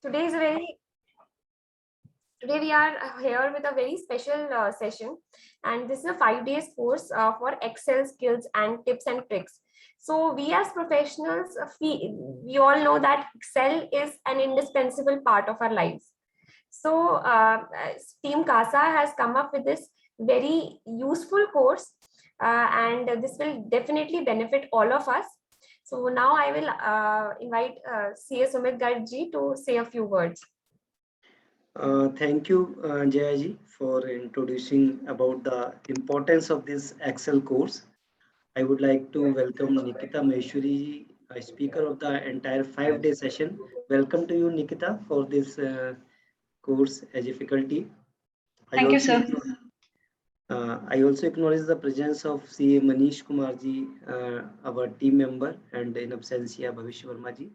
Today is a very Today we are here with a very special session, and this is a 5 days course for Excel skills and tips and tricks. So we as professionals, we all know that Excel is an indispensable part of our lives. So Team CASA has come up with this very useful course, and this will definitely benefit all of us. So now I will invite CA Sumit Garg ji to say a few words. Thank you, Jayaji, for introducing about the importance of this Excel course. I would like to welcome Nikita Maheshwari, a speaker of the entire 5 day session. Welcome to you, Nikita, for this course as a faculty. Thank you, sir. I also acknowledge the presence of CA Manish Kumar ji, our team member, and in absentia Bhavishya Verma ji,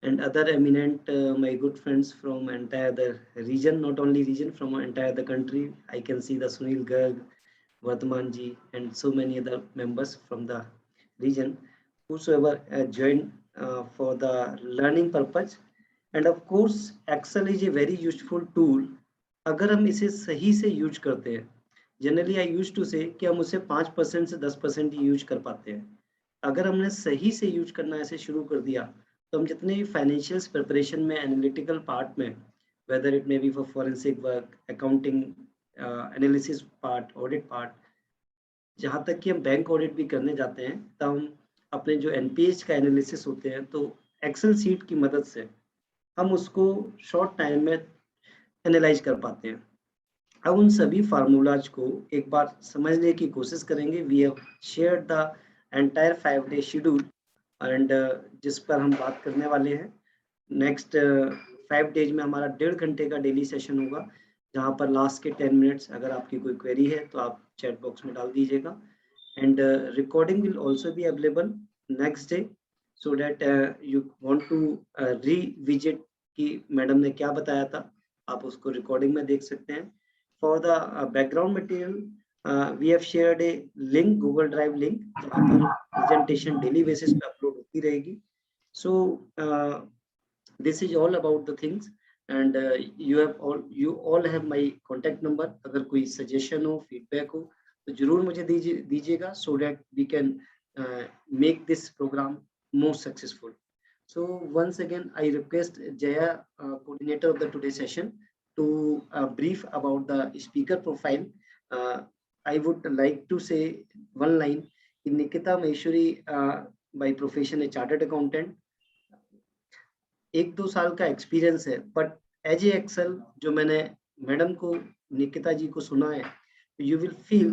and other eminent my good friends from entire the region, not only region, from entire the country. I can see the Sunil Garg, Vardhaman ji, and so many other members from the region, whosoever joined for the learning purpose. And of course, Excel is a very useful tool अगर हम इसे सही से use करते हैं. Generally I use to से कि हम उसे 5% से 10% ही यूज कर पाते हैं. अगर हमने सही से यूज करना ऐसे शुरू कर दिया तो हम जितने भी फाइनेंशियल प्रिपरेशन में एनालिटिकल पार्ट में, whether it may be for forensic work, accounting analysis part, audit part, जहाँ तक कि हम बैंक ऑडिट भी करने जाते हैं, तब हम अपने जो एनपीएच का एनालिसिस होते हैं तो एक्सेल सीट की मदद से हम उसको शॉर्ट टाइम में एनालाइज कर पाते हैं. अब उन सभी फार्मूलाज को एक बार समझने की कोशिश करेंगे. We have shared the entire 5 day schedule and जिस पर हम बात करने वाले हैं. नेक्स्ट 5 डेज में हमारा 1.5 घंटे का डेली सेशन होगा, जहां पर लास्ट के 10 मिनट्स अगर आपकी कोई क्वेरी है तो आप चैट बॉक्स में डाल दीजिएगा. And recording will also be available next day, so that you want to revisit कि मैडम ने क्या बताया था, आप उसको रिकॉर्डिंग में देख सकते हैं. For the background material we have shared a link, Google drive link, जहाँ पर प्रेजेंटेशन डेली बेसिस पे अपलोड होती रहेगी. सो this is all about the things, and you all have my contact number. अगर कोई suggestion हो, feedback हो तो जरूर मुझे दीजिएगा, so that we can make this program more successful. So once again I request Jaya, coordinator of the today's session, to brief about the speaker profile. I would like to say one line. Nikita Maheshwari by profession a chartered accountant, 1-2 साल का experience है, but as a Excel जो मैंने madam को, निकिता जी को सुना है, you will feel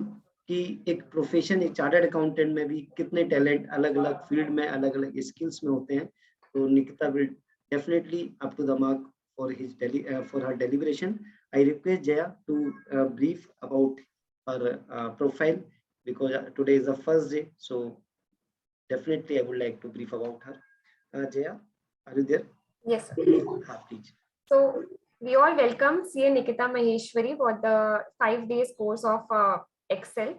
कि एक प्रोफेशन, एक चार्टर्ड अकाउंटेंट में भी कितने टैलेंट अलग अलग फील्ड में, अलग अलग स्किल्स में होते हैं. तो Nikita will definitely up to the mark for her deliberation. I request Jaya to brief about her profile, because today is the first day, so definitely I would like to brief about her. Jaya, are you there? Yes, sir. Please. So we all welcome CA Nikita Maheshwari for the 5 days course of Excel.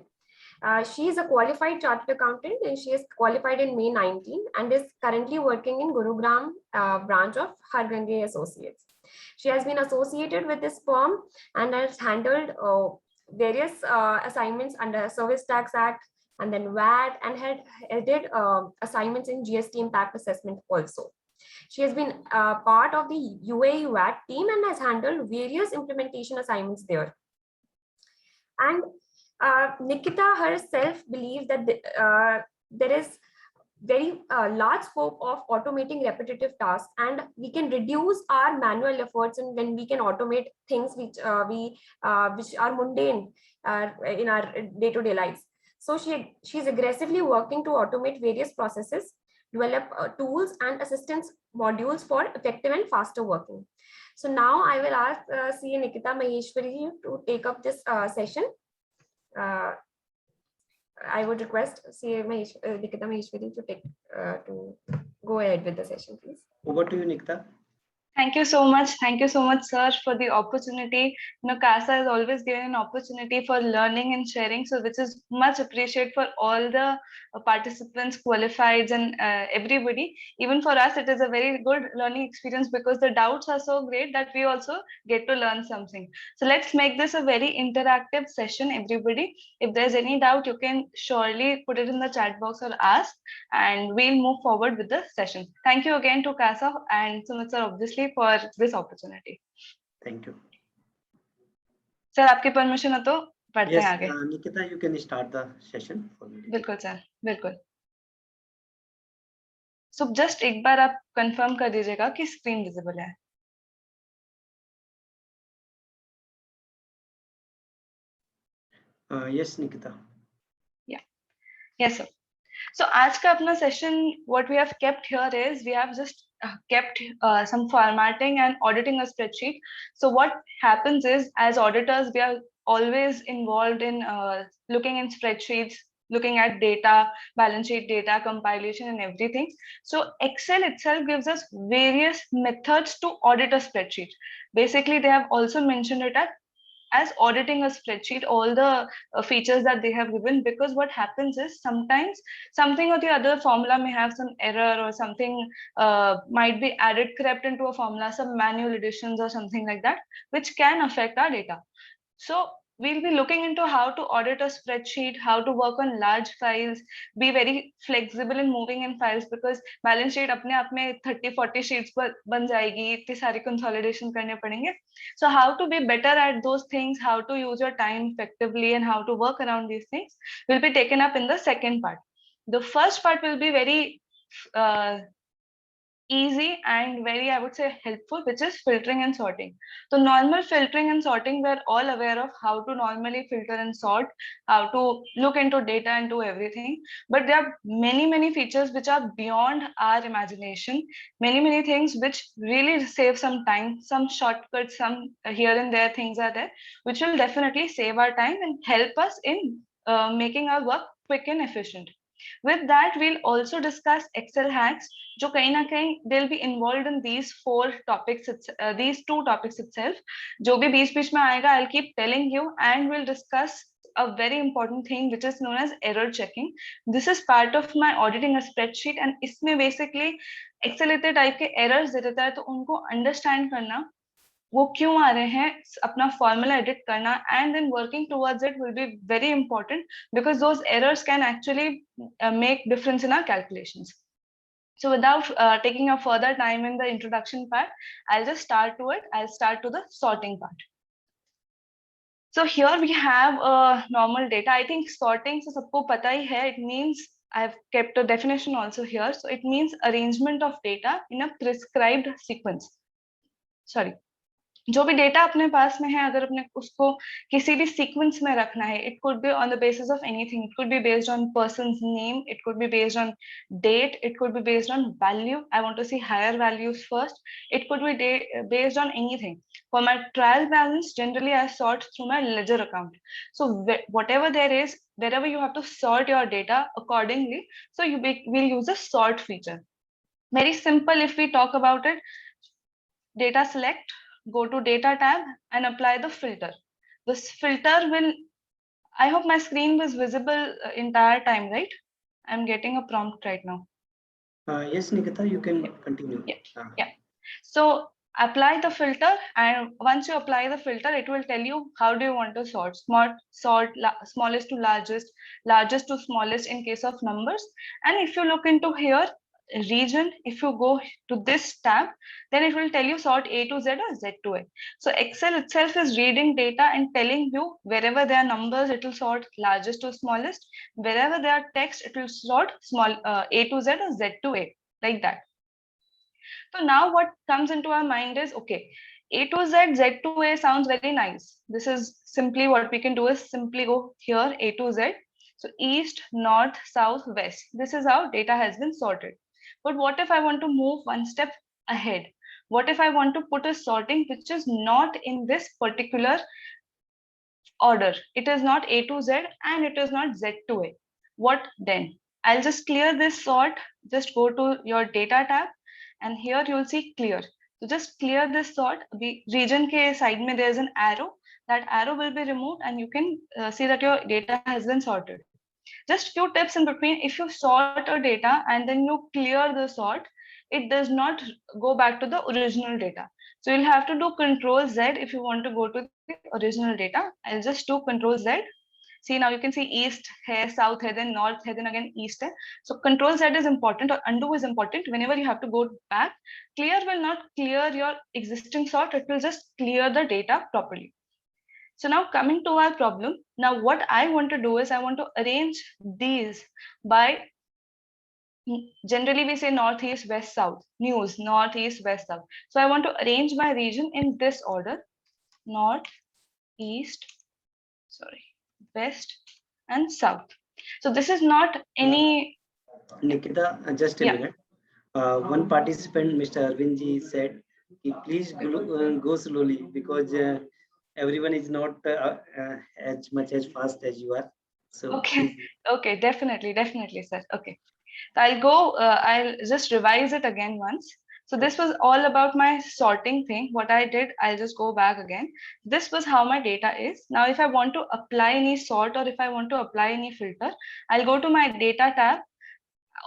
She is a qualified chartered accountant, and she is qualified in May 19 and is currently working in Gurugram branch of Hargange Associates. She has been associated with this firm and has handled various assignments under Service Tax Act and then VAT, and had did assignments in GST impact assessment also. She has been part of the UAE VAT team and has handled various implementation assignments there. And Nikita herself believes that there is very large scope of automating repetitive tasks, and we can reduce our manual efforts, and when we can automate things which are mundane in our day-to-day lives. So she's aggressively working to automate various processes, develop tools and assistance modules for effective and faster working. So now I will ask CA Nikita Maheshwari to take up this session. I would request CA Nikita Maheshwari to go ahead with the session, please. Over to you, Nikita. Thank you so much. Thank you so much, sir, for the opportunity. CASA has always given an opportunity for learning and sharing, so which is much appreciated for all the participants, qualifieds, and everybody. Even for us, it is a very good learning experience because the doubts are so great that we also get to learn something. So let's make this a very interactive session, everybody. If there's any doubt, you can surely put it in the chat box or ask, and we'll move forward with the session. Thank you again to CASA and Sumit sir, obviously, for this opportunity. Thank you. Sir, आपकी permission है तो पढ़ते हैं आगे. Nikita, you can start the session for me. बिल्कुल sir, बिल्कुल. So just एक बार आप कंफर्म कर दीजिएगा कि स्क्रीन विजिबल है. Yes, Nikita. Yes sir. So आज का अपना session, what we have kept here is we have just kept some formatting and auditing a spreadsheet. So what happens is, as auditors, we are always involved in looking in spreadsheets, looking at data, balance sheet data, compilation, and everything. So Excel itself gives us various methods to audit a spreadsheet. Basically, they have also mentioned it as auditing a spreadsheet, all the features that they have given, because what happens is sometimes something or the other formula may have some error, or something might be added, crept into a formula, some manual additions or something like that, which can affect our data. So we'll be looking into how to audit a spreadsheet, how to work on large files, be very flexible in moving in files, because balance sheet अपने आप में 30-40 sheets पर बन जाएगी, इतनी सारी consolidation करने पड़ेंगे. So how to be better at those things, how to use your time effectively, and how to work around these things will be taken up in the second part. The first part will be very easy and very, I would say, helpful, which is filtering and sorting. So normal filtering and sorting, we're all aware of how to normally filter and sort, how to look into data and do everything. But there are many features which are beyond our imagination, many things which really save some time, some shortcuts, some here and there things are there, which will definitely save our time and help us in making our work quick and efficient. With that, we'll also discuss Excel hacks, जो कहीं ना कहीं they'll be involved in these these two topics itself. जो भी बीच में आएगा, I'll keep telling you, and we'll discuss a very important thing which is known as error checking. This is part of my auditing a spreadsheet, and इसमें basically Excel इतने type के errors दे देता है, तो उनको understand करना, वो क्यों आ रहे हैं, अपना formula edit करना, and then working towards it will be very important, because those errors can actually make difference in our calculations. So without taking a further time in the introduction part, I'll just start to it. I'll start to the sorting part. So here we have normal data. I think sorting, so सबको पता ही है, it means I've kept a definition also here. So it means arrangement of data in a prescribed sequence. Sorry. जो भी data अपने पास में है, अगर अपने उसको किसी भी सीक्वेंस में रखना है, it could be on the basis of anything. It could be based on person's name, it could be based on date, it could be based on value. I want to see higher values first. It could be based on anything. For my trial balance, generally I sort through my ledger account. So whatever there is, wherever you have to sort your data accordingly, so we'll use a sort feature. Very simple. If we talk about it, data select, go to data tab and apply the filter. This filter will, I hope my screen was visible entire time, right? I'm getting a prompt right now. Yes, Nikita, you can continue. Yeah. So apply the filter, and once you apply the filter, it will tell you how do you want to sort. Smallest to largest, largest to smallest in case of numbers. And if you look into here, region, if you go to this tab, then it will tell you sort A to Z or Z to A. So Excel itself is reading data and telling you wherever there are numbers, it will sort largest to smallest. Wherever there are text, it will sort A to Z or Z to A, like that. So now what comes into our mind is, okay, A to Z, Z to A sounds very nice. This is simply what we can do is simply go here, A to Z. So east, north, south, west. This is how data has been sorted. But what if I want to move one step ahead? What if I want to put a sorting which is not in this particular order? It is not A to Z and it is not Z to A. What then? I'll just clear this sort. Just go to your data tab, and here you'll see clear. So just clear this sort. The region ke side mein there is an arrow. That arrow will be removed and you can see that your data has been sorted. Just few tips in between. If you sort a data and then you clear the sort, it does not go back to the original data. So you'll have to do Control Z if you want to go to the original data. I'll just do Control Z. See, now you can see east hai, south hai, then north hai, then again east hai. So Control Z is important, or undo is important. Whenever you have to go back, clear will not clear your existing sort. It will just clear the data properly. So now coming to our problem, now what I want to do is I want to arrange these by, generally we say northeast, west, south, news, northeast, west, south. So I want to arrange my region in this order: north, east, sorry, west and south. So this is not any. Nikita, just a minute. One participant, Mr. Arvind ji, said, please go slowly because everyone is not as much as fast as you are. So okay, okay, definitely, sir. Okay, so I'll go. I'll just revise it again once. So this was all about my sorting thing. What I did, I'll just go back again. This was how my data is. Now, if I want to apply any sort or if I want to apply any filter, I'll go to my data tab.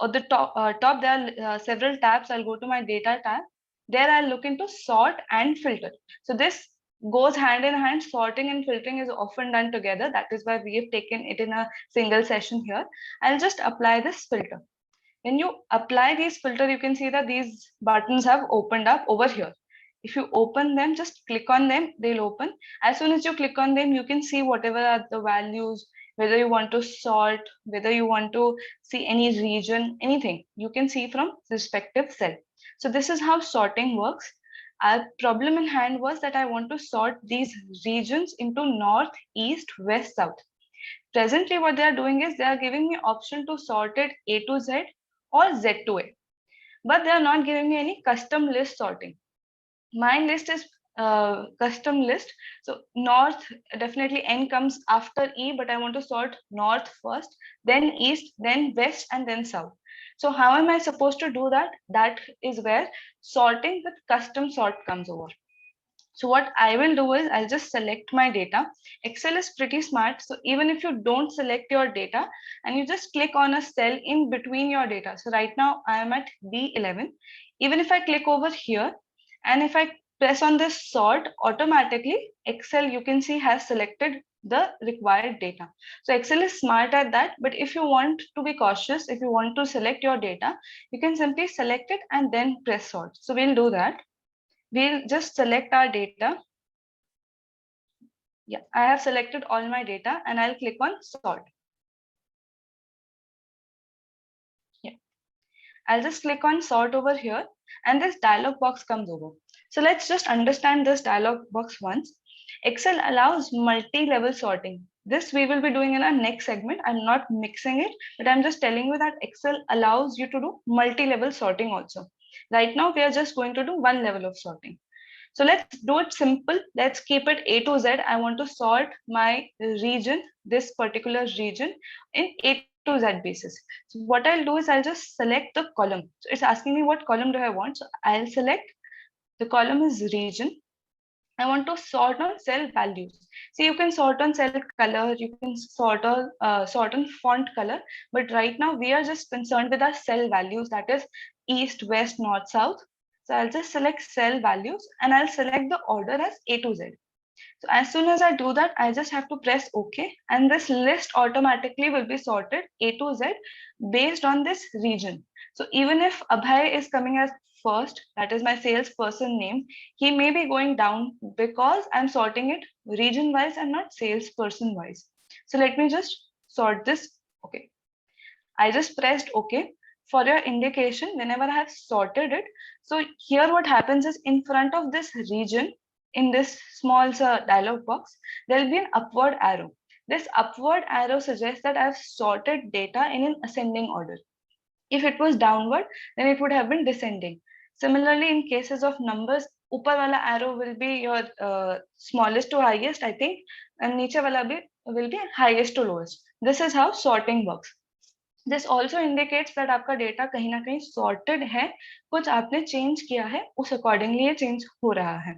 Or the top there are several tabs. I'll go to my data tab. There I'll look into sort and filter. So this goes hand in hand. Sorting and filtering is often done together. That is why we have taken it in a single session here. I'll just apply this filter. When you apply these filter, you can see that these buttons have opened up over here. If you open them, just click on them, they'll open. As soon as you click on them, you can see whatever are the values, whether you want to sort, whether you want to see any region, anything you can see from respective cell. So this is how sorting works. Our problem in hand was that I want to sort these regions into north, east, west, south. Presently, what they are doing is they are giving me option to sort it A to Z or Z to A, but they are not giving me any custom list sorting. My list is custom list. So north, definitely N comes after E, but I want to sort north first, then east, then west, and then south. So how am I supposed to do that? That is where sorting with custom sort comes over. So what I will do is I'll just select my data. Excel is pretty smart. So even if you don't select your data and you just click on a cell in between your data. So right now I am at B11. Even if I click over here and if I press on this sort, automatically Excel, you can see, has selected the required data. So Excel is smart at that. But if you want to be cautious, if you want to select your data, you can simply select it and then press sort. So we'll do that. We'll just select our data. Yeah, I have selected all my data and I'll click on sort. Yeah, I'll just click on sort over here and this dialog box comes over. So let's just understand this dialog box once. Excel allows multi-level sorting. This we will be doing in our next segment. I'm not mixing it, but I'm just telling you that Excel allows you to do multi-level sorting also. Right now, we are just going to do one level of sorting. So let's do it simple. Let's keep it A to Z. I want to sort my region, this particular region, in A to Z basis. So what I'll do is I'll just select the column. So it's asking me what column do I want. So I'll select the column is region. I want to sort on cell values. See, you can sort on cell color, you can sort on font color, but right now we are just concerned with our cell values, that is east, west, north, south. So I'll just select cell values and I'll select the order as A to Z. So as soon as I do that, I just have to press OK, and this list automatically will be sorted A to Z based on this region. So even if Abhay is coming as first, that is my salesperson name, he may be going down because I'm sorting it region wise and not salesperson wise. So let me just sort this. Okay, I just pressed OK. For your indication, whenever I have sorted it, so here what happens is in front of this region, in this small dialog box, there will be an upward arrow. This upward arrow suggests that I've sorted data in an ascending order. If it was downward, then it would have been descending. Similarly, in cases of numbers, upar wala arrow will be your smallest to highest, I think, and niche wala will be highest to lowest. This is how sorting works. This also indicates that आपका data कहीं ना कहीं sorted है, कुछ आपने change किया है, उस accordingly ये change हो रहा है.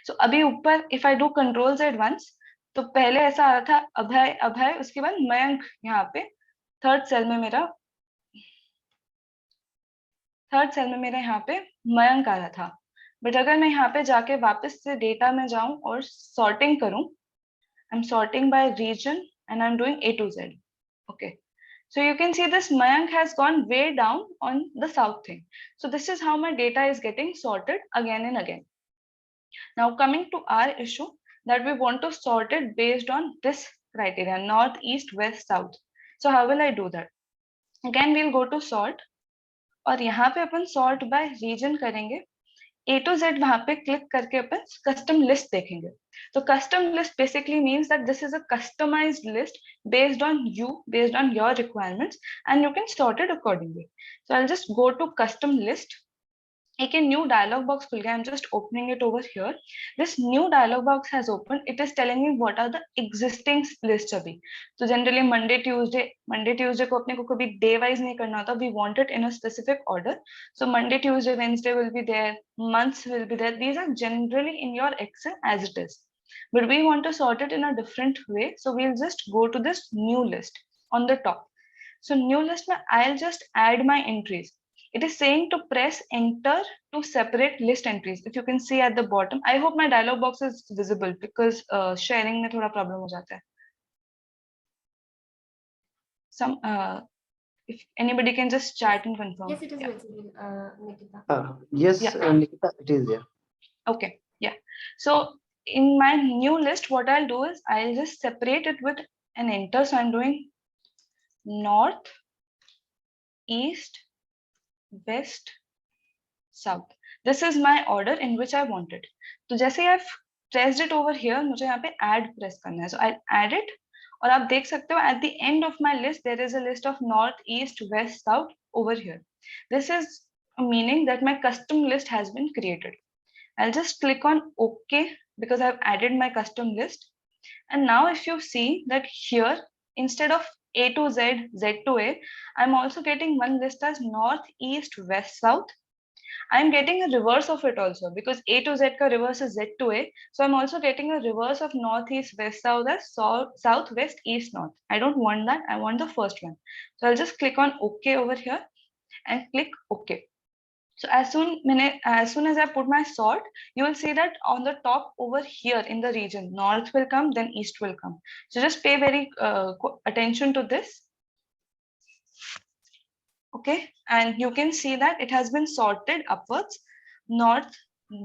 So अभी ऊपर if I do controls at once, तो पहले ऐसा आ रहा था अभय अभय, उसके बाद मयंक, यहाँ पे थर्ड सेल में मेरा यहाँ पे मयंक आ रहा था. बट अगर मैं यहाँ पे जाके वापस से डेटा में जाऊं और सॉर्टिंग करूं, I'm sorting by region and I'm doing A to Z. Okay. So you can see this Mayank has gone way down on the south thing. So this is how my data is getting sorted again and again. Now coming to our issue that we want to sort it based on this criteria, north, east, west, south. So how will I do that? Again, we'll go to sort और यहाँ पे अपन sort by region करेंगे. A to Z वहाँ पे click करके अपन custom list देखेंगे. So custom list basically means that this is a customized list based on you, based on your requirements, and you can sort it accordingly. So I'll just go to custom list. एक new dialog box खुल गया. I'm just opening it over here. This new dialog box has opened. It is telling me what are the existing lists अभी. So generally Monday Tuesday को अपने को कभी day wise नहीं करना होता. We want it in a specific order. So Monday, Tuesday, Wednesday will be there. Months will be there. These are generally in your Excel as it is. But we want to sort it in a different way. So we'll just go to this new list on the top. So new list में I'll just add my entries. It is saying to press enter to separate list entries. If you can see at the bottom, I hope my dialog box is visible because sharing में थोड़ा problem हो जाता है. If anybody can just chat and confirm. Yes, it is visible, Nikita. Yes, Yeah. Nikita, it is there. Okay, yeah. So in my new list, what I'll do is I'll just separate it with an enter. So I'm doing north, east, west, south. This is my order in which I want it. तो जैसे I've pressed it over here, मुझे यहाँ पे add press करना है. So I'll add it. और आप देख सकते हो at the end of my list there is a list of north, east, west, south over here. This is meaning that my custom list has been created. I'll just click on OK because I've added my custom list. And now if you see that here, instead of A to Z, Z to A, I'm also getting one list as north, east, west, south. I'm getting a reverse of it also because A to Z ka reverse is Z to A. So I'm also getting a reverse of north, east, west, south as south, west, east, north. I don't want that. I want the first one. So I'll just click on OK over here and click OK. So as soon as I put my sort, you will see that on the top over here in the region, north will come, then east will come. So just pay very attention to this. Okay, and you can see that it has been sorted upwards, north,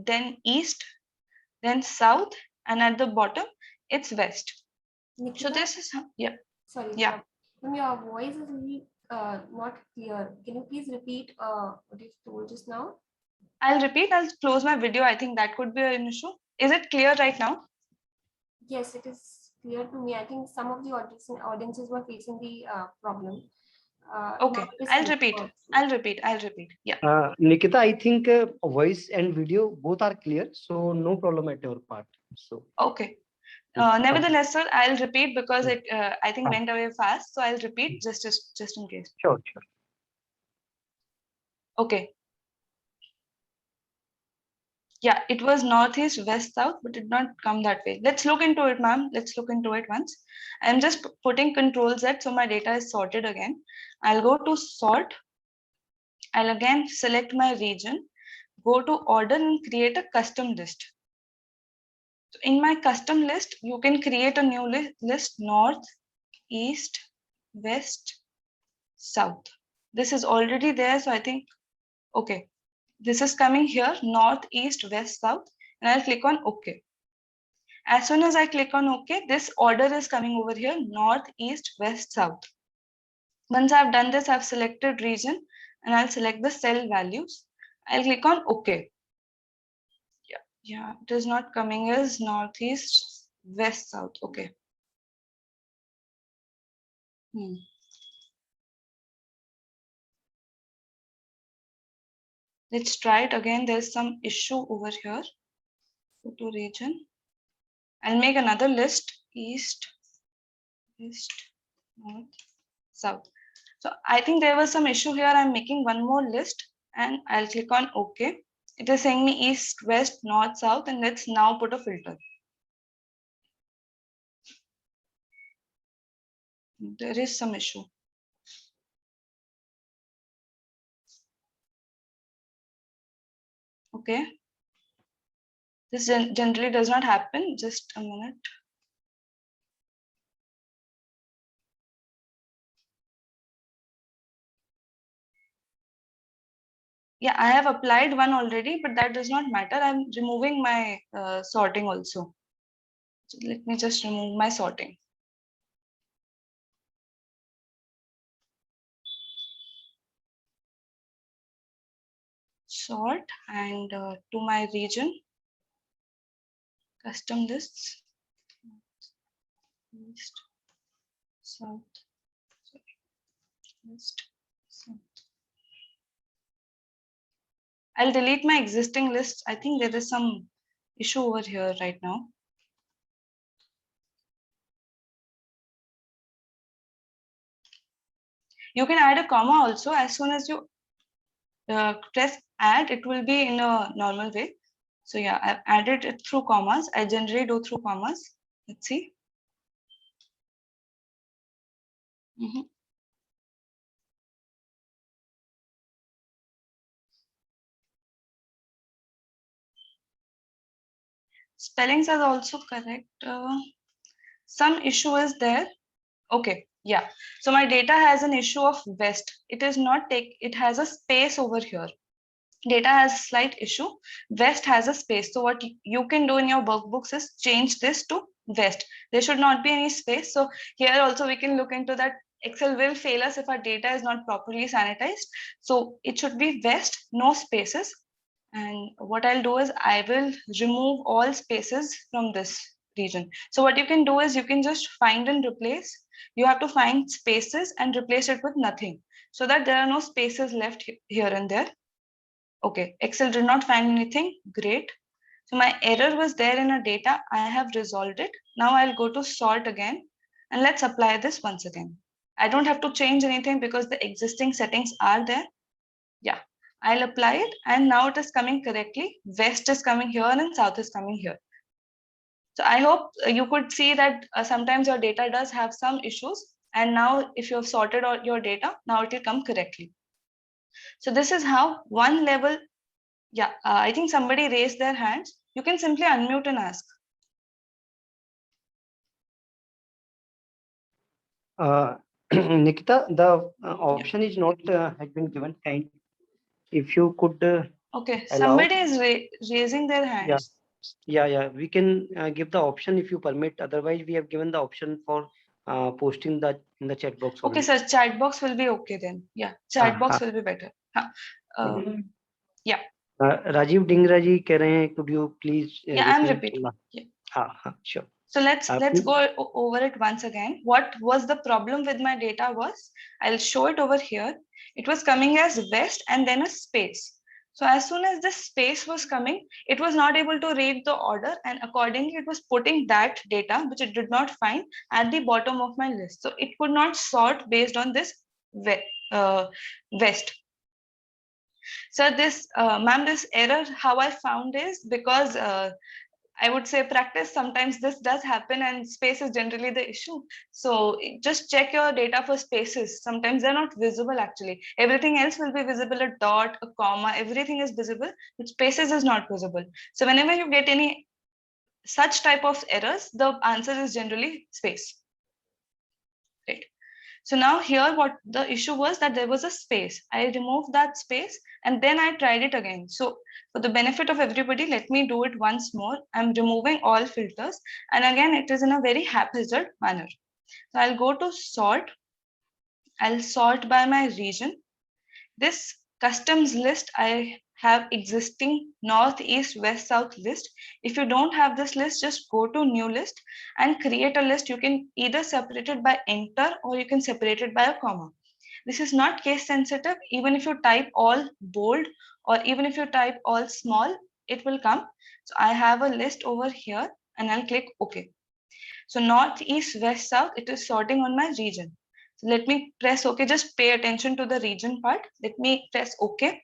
then east, then south, and at the bottom, it's west. Nikita? So this is, yeah. Sorry. Yeah. Your voice is really not clear. Can you please repeat what you told just now? I'll repeat, I'll close my video. I think that could be an issue. Is it clear right now? Yes, it is clear to me. I think some of the audiences were facing the problem. Okay, I'll repeat. Yeah. Nikita, I think voice and video both are clear, so no problem at your part. So okay. Nevertheless, sir, I'll repeat because it I think went away fast. So I'll repeat just in case. Sure. Okay. Yeah, it was northeast, west, south, but it did not come that way. Let's look into it, ma'am. Let's look into it once. I'm just putting Control Z so my data is sorted again. I'll go to sort. I'll again select my region, go to order and create a custom list. So in my custom list, you can create a new list north, east, west, south. This is already there. So I think, okay. This is coming here, north, east, west, south, and I'll click on OK. As soon as I click on OK, this order is coming over here, north, east, west, south. Once I've done this, I've selected region and I'll select the cell values. I'll click on OK. Yeah, it is not coming as northeast, west, south. Okay. Let's try it again. There's some issue over here. Go to region. I'll make another list, east, west, north, south. So I think there was some issue here. I'm making one more list and I'll click on OK. It is saying me east, west, north, south, and let's now put a filter. There is some issue. Okay. This generally does not happen. Just a minute. Yeah, I have applied one already, but that does not matter. I'm removing my sorting also. So let me just remove my sorting. Sort and to my region, custom lists, east, south, sorry, west, south. I'll delete my existing lists. I think there is some issue over here right now. You can add a comma also. As soon as you press add, it will be in a normal way. So yeah, I've added it through commas. I generally do through commas. Let's see. Spellings are also correct. Some issue is there. Okay, yeah. So my data has an issue of west. It is not it has a space over here. Data has a slight issue. West has a space. So what you can do in your workbooks is change this to west. There should not be any space. So here also we can look into that. Excel will fail us if our data is not properly sanitized. So it should be west, no spaces. And what I'll do is I will remove all spaces from this region. So what you can do is you can just find and replace. You have to find spaces and replace it with nothing so that there are no spaces left here and there. Okay, Excel did not find anything. Great. So my error was there in a data. I have resolved it. Now I'll go to sort again and let's apply this once again. I don't have to change anything because the existing settings are there. Yeah, I'll apply it and now it is coming correctly. West is coming here and south is coming here. So I hope you could see that sometimes your data does have some issues. And now if you have sorted out your data, now it will come correctly. So this is how one level. Yeah, I think somebody raised their hands. You can simply unmute and ask. Nikita, the option is not has been given. Kind, if you could. Okay, allow. somebody is raising their hands. Yeah. We can give the option if you permit. Otherwise, we have given the option for posting that in the chat box. Okay, sir, chat box will be okay then. Yeah, chat box will be better. Yeah. Rajiv Dingra ji कह रहे हैं, could you please? Yeah, I'm repeating. Yeah. Sure. So let's go over it once again. What was the problem with my data was, I'll show it over here. It was coming as west and then a space. So as soon as this space was coming, it was not able to read the order and accordingly it was putting that data, which it did not find, at the bottom of my list. So it could not sort based on this west. So this, ma'am, this error, how I found is because I would say practice, sometimes this does happen and space is generally the issue. So just check your data for spaces. Sometimes they're not visible actually. Everything else will be visible, a dot, a comma, everything is visible, but spaces is not visible. So whenever you get any such type of errors, the answer is generally space. Right. So now here what the issue was that there was a space. I removed that space and then I tried it again. So for the benefit of everybody, let me do it once more. I'm removing all filters and again it is in a very haphazard manner. So I'll go to sort. I'll sort by my region. This customs list, I have existing north, east, west, south list. If you don't have this list, just go to new list and create a list. You can either separate it by enter or you can separate it by a comma. This is not case sensitive. Even if you type all bold or even if you type all small, it will come. So I have a list over here and I'll click OK. So north, east, west, south, it is sorting on my region. So let me press OK. Just pay attention to the region part. Let me press OK.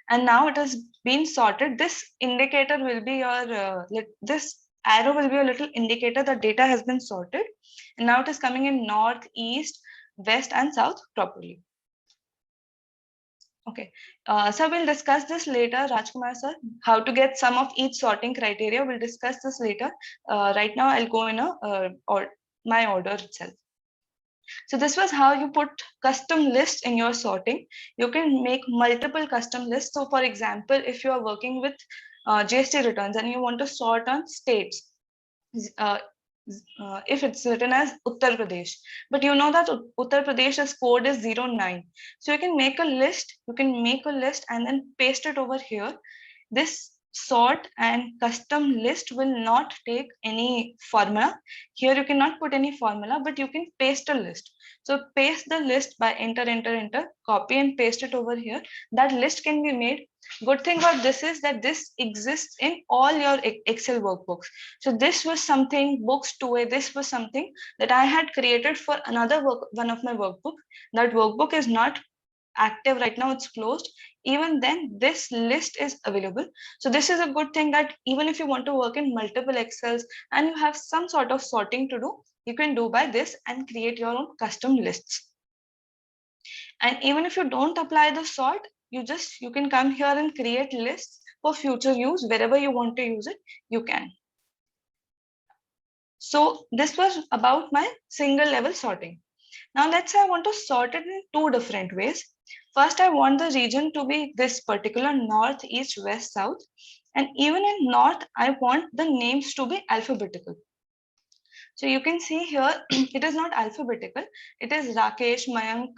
And now it has been sorted. This indicator will be your, this arrow will be a little indicator that data has been sorted. And now it is coming in north, east, west, and south properly. Okay, so we'll discuss this later, Rajkumar sir, how to get some of each sorting criteria. We'll discuss this later. Right now, I'll go in my order itself. So this was how you put custom lists in your sorting. You can make multiple custom lists. So for example, if you are working with GST returns and you want to sort on states, if it's written as Uttar Pradesh, but you know that Uttar Pradesh's code is 09. So you can make a list, and then paste it over here. This sort and custom list will not take any formula. Here you cannot put any formula, but you can paste a list. So paste the list by enter, copy and paste it over here. That list can be made. Good thing about this is that this exists in all your Excel workbooks. So this was something, books 2A, this was something that I had created for another one of my workbook. That workbook is not active right now, it's closed. Even then, this list is available. So this is a good thing that even if you want to work in multiple Excels and you have some sort of sorting to do, you can do by this and create your own custom lists. And even if you don't apply the sort, you can come here and create lists for future use. Wherever you want to use it, you can. So this was about my single level sorting. Now let's say I want to sort it in two different ways. First, I want the region to be this particular north, east, west, south. And even in north, I want the names to be alphabetical. So you can see here, it is not alphabetical. It is Rakesh, Mayank,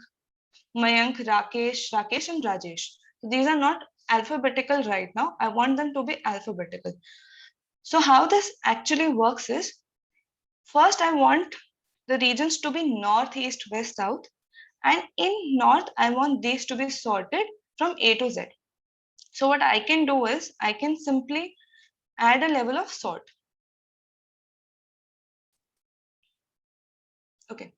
Rakesh and Rajesh. So these are not alphabetical right now. I want them to be alphabetical. So how this actually works is, first I want the regions to be north, east, west, south. And in north, I want these to be sorted from A to Z. So what I can do is, I can simply add a level of sort. Okay.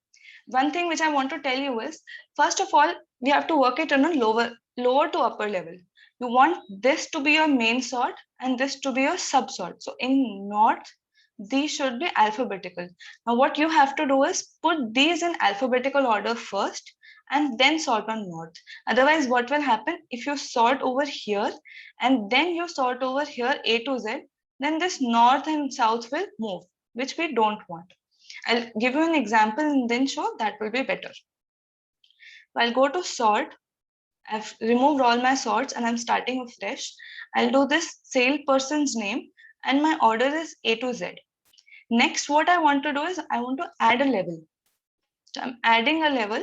One thing which I want to tell you is, first of all, we have to work it on a lower to upper level. You want this to be your main sort and this to be your sub sort. So in north, these should be alphabetical. Now what you have to do is put these in alphabetical order first and then sort on north. Otherwise, what will happen if you sort over here and then you sort over here A to Z, then this north and south will move, which we don't want. I'll give you an example and then show that will be better. I'll go to sort. I've removed all my sorts and I'm starting afresh. I'll do this salesperson's name and my order is A to Z. Next, what I want to do is I want to add a level. So I'm adding a level.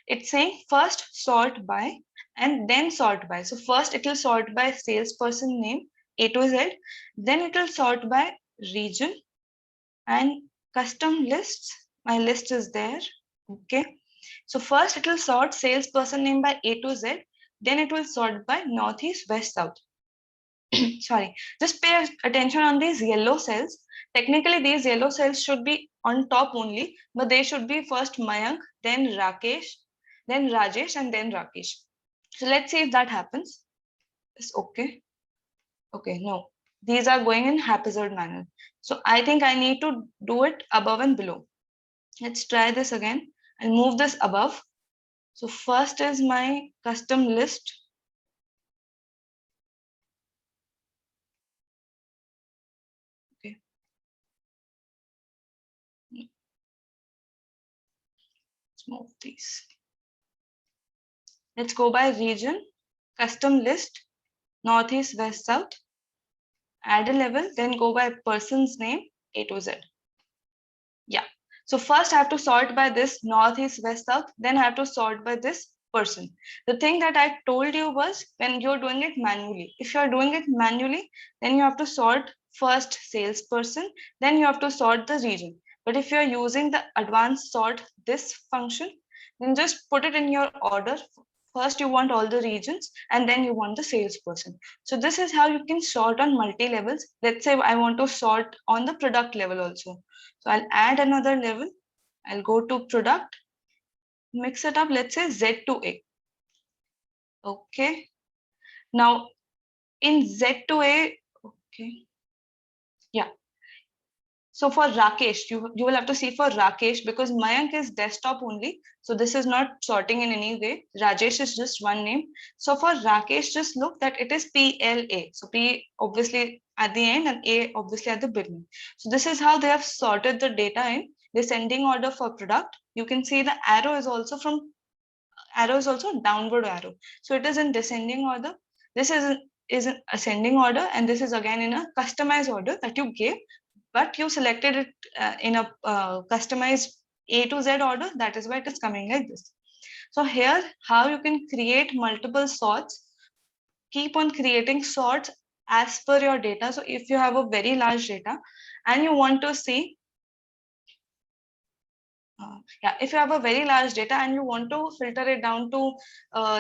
It's saying first sort by and then sort by. So first it will sort by salesperson name A to Z. Then it will sort by region and custom lists. My list is there. Okay. So first it will sort salesperson name by A to Z. Then it will sort by northeast, west, south. Sorry, just pay attention on these yellow cells. Technically, these yellow cells should be on top only, but they should be first Mayank, then Rakesh, then Rajesh, and then Rakesh. So let's see if that happens. It's okay. Okay, no, these are going in haphazard manner. So I think I need to do it above and below. Let's try this again and move this above. So first is my custom list. Okay. Let's move these. Let's go by region, custom list, northeast, west, south. Add a level, then go by person's name, A to Z. Yeah. So first I have to sort by this northeast, west, south. Then I have to sort by this person. The thing that I told you was when you're doing it manually. If you're doing it manually, then you have to sort first salesperson, then you have to sort the region. But if you're using the advanced sort this function, then just put it in your order. First, you want all the regions and then you want the salesperson. So this is how you can sort on multi-levels. Let's say I want to sort on the product level also. So I'll add another level. I'll go to product. mix it up, let's say Z to A. Okay. Now in Z to A, okay. Yeah. So for Rakesh, you will have to see for Rakesh, because Mayank is desktop only. So this is not sorting in any way. Rajesh is just one name. So for Rakesh, just look that it is PLA. So P obviously at the end and A obviously at the beginning. So this is how they have sorted the data in descending order for product. You can see the arrow is also downward arrow. So it is in descending order. This is an ascending order, and this is again in a customized order that you gave, but you selected it in a customized A to Z order. That is why it is coming like this. So here, how you can create multiple sorts, keep on creating sorts as per your data. So if you have a very large data and you want to see, if you have a very large data and you want to filter it down to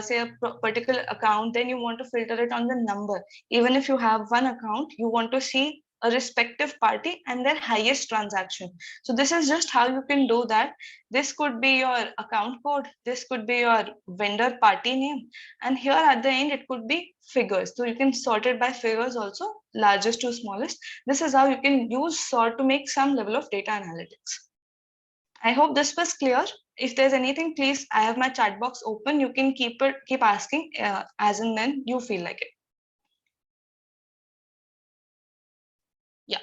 say a particular account, then you want to filter it on the number. Even if you have one account, you want to see a respective party and their highest transaction. So this is just how you can do that. This could be your account code, this could be your vendor party name, and here at the end it could be figures. So you can sort it by figures also, largest to smallest. This is how you can use sort to make some level of data analytics. I hope this was clear. If there's anything, please, I have my chat box open. You can keep asking as and when you feel like it. Yeah.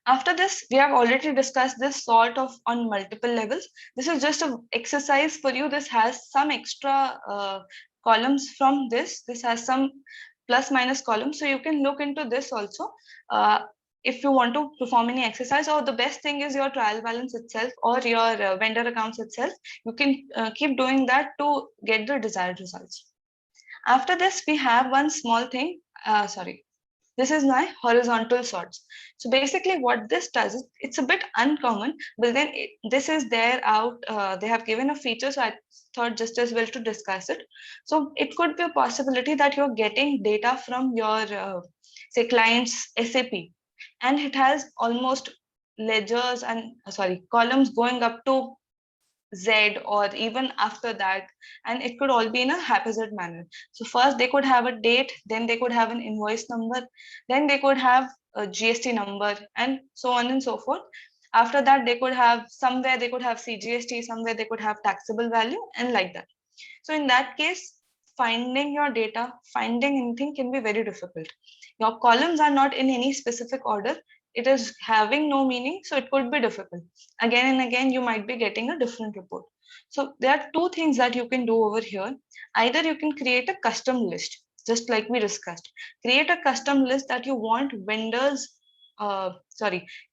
After this, we have already discussed this sort of on multiple levels. This is just an exercise for you. This has some extra columns from this. This has some plus minus columns. So you can look into this also. If you want to perform any exercise, or the best thing is your trial balance itself or your vendor accounts itself, you can keep doing that to get the desired results. After this, we have one small thing. This is my horizontal sorts. So basically what this does is, it's a bit uncommon, but then this is there out, they have given a feature, so I thought just as well to discuss it. So it could be a possibility that you're getting data from your, say, client's SAP, and it has almost ledgers and columns going up to Z or even after that, and it could all be in a haphazard manner. So first they could have a date, then they could have an invoice number, then they could have a GST number, and so on and so forth. After that, they could have somewhere they could have CGST, somewhere they could have taxable value, and like that. So in that case, finding your data, finding anything can be very difficult. Your columns are not in any specific order. It is having no meaning, so it could be difficult. Again and again, you might be getting a different report. So there are two things that you can do over here. Either you can create a custom list, just like we discussed. Create a custom list that you want vendors,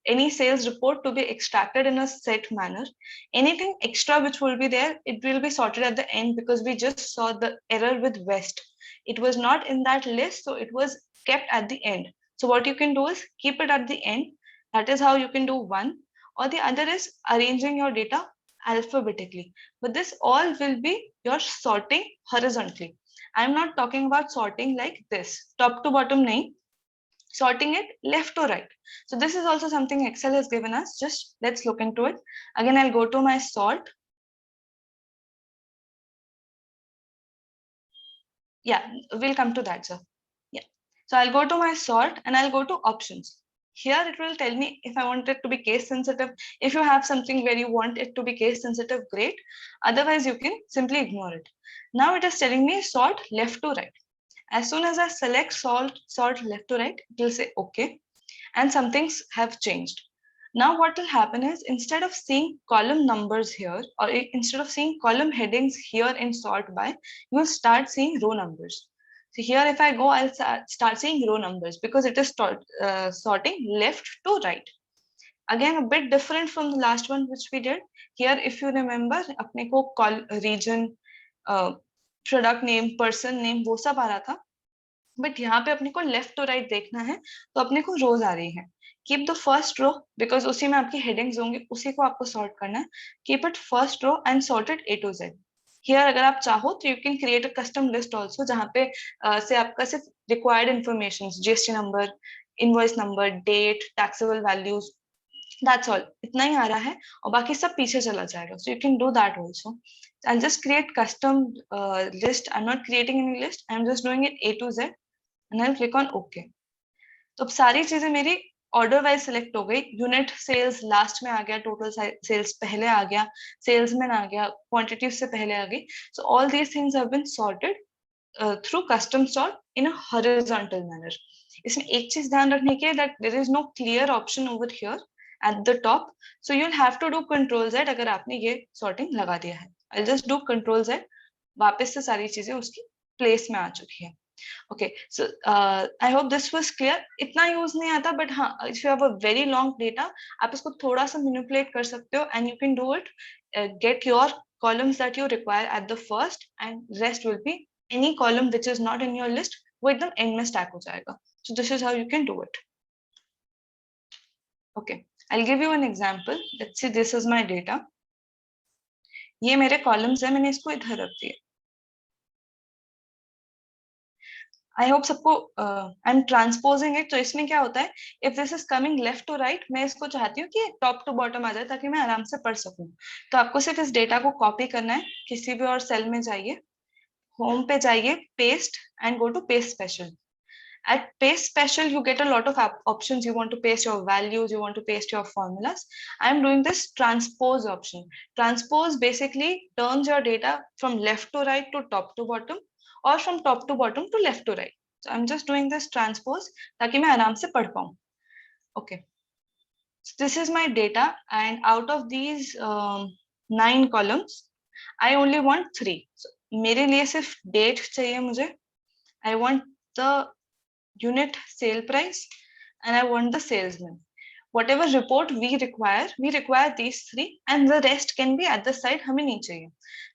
any sales report to be extracted in a set manner. Anything extra which will be there, it will be sorted at the end, because we just saw the error with West. It was not in that list, so it was kept at the end. So what you can do is keep it at the end. That is how you can do one. Or the other is arranging your data alphabetically. But this all will be your sorting horizontally. I'm not talking about sorting like this, top to bottom nahi, sorting it left to right. So this is also something Excel has given us. Just let's look into it. Again, I'll go to my sort. Yeah, we'll come to that, sir. Yeah. So I'll go to my sort and I'll go to options. Here it will tell me if I want it to be case sensitive. If you have something where you want it to be case sensitive, great. Otherwise, you can simply ignore it. Now it is telling me sort left to right. As soon as I select sort left to right, it will say okay. And some things have changed. Now what will happen is, instead of seeing column numbers here, or instead of seeing column headings here in sort by, you will start seeing row numbers. So here if I go, I'll start seeing row numbers, because it is sorting left to right. Again, a bit different from the last one which we did. Here, if you remember, apne ko region, product name, person name, वो सब आ रहा था. But यहाँ पे अपने को left to right देखना है, तो अपने को रोज आ रही है. Keep the first row, because उसी में आपकी हेडिंग्स होंगे, उसी को आपको सॉर्ट करना है. Keep it first row and sort it A to Z. Here अगर आप चाहो तो you can create a custom list also, जहाँ पे से आपका सिर्फ required information, GST number, invoice number, date, taxable values, That's all. इतना ही आ रहा है और बाकी सब पीछे चला जाएगा. So you can do that also. I'll just create custom list. I'm not creating any list. I'm just doing it A to Z and I'll click on OK. तो अब सारी चीजें मेरी ऑर्डर वाइज सिलेक्ट हो गई. Unit sales last में आ गया, total sales पहले आ गया, सेल्समैन आ गया, क्वांटिटी से पहले आ गई. So all these things have been sorted through custom sort in a horizontal manner. इसमें एक चीज ध्यान रखने की है that there is no clear option over here at the top, so you'll have to do Control Z अगर आपने ये sorting लगा दिया है. I'll just do Control Z. वापस से सारी चीजें उसकी प्लेस में आ चुकी है. Okay, so I hope this was clear. इतना यूज नहीं आता, but हाँ, if you have a very long data, आप इसको थोड़ा सा manipulate कर सकते हो and you can do it. Get your columns that you require at the first and rest will be any column which is not in your list वो एकदम end में stack हो जाएगा. So this is how you can do it. Okay, I'll give you an example. Let's see, this is my data. ये मेरे columns है, मैंने इसको इधर रख दिए. I hope सबको I'm transposing it. तो इसमें क्या होता है, if this is coming left to right, मैं इसको चाहती हूँ कि top to bottom आ जाए ताकि मैं आराम से पढ़ सकूँ. तो आपको सिर्फ इस डेटा को कॉपी करना है, किसी भी और सेल में जाइए, होम पे जाइए, paste and go to paste special. At paste special, you get a lot of options. You want to paste your values, you want to paste your formulas. I'm doing this transpose option. Transpose basically turns your data from left to right to top to bottom or from top to bottom to left to right. So I'm just doing this transpose ताकि मैं आराम से पढ़ पाऊँ. Okay. So this is my data and out of these 9 columns, I only want 3. So मेरे लिए सिर्फ date चाहिए मुझे. I want the unit sale price and I want the salesman. Whatever report we require these 3 and the rest can be at the side. हमें नहीं चाहिए.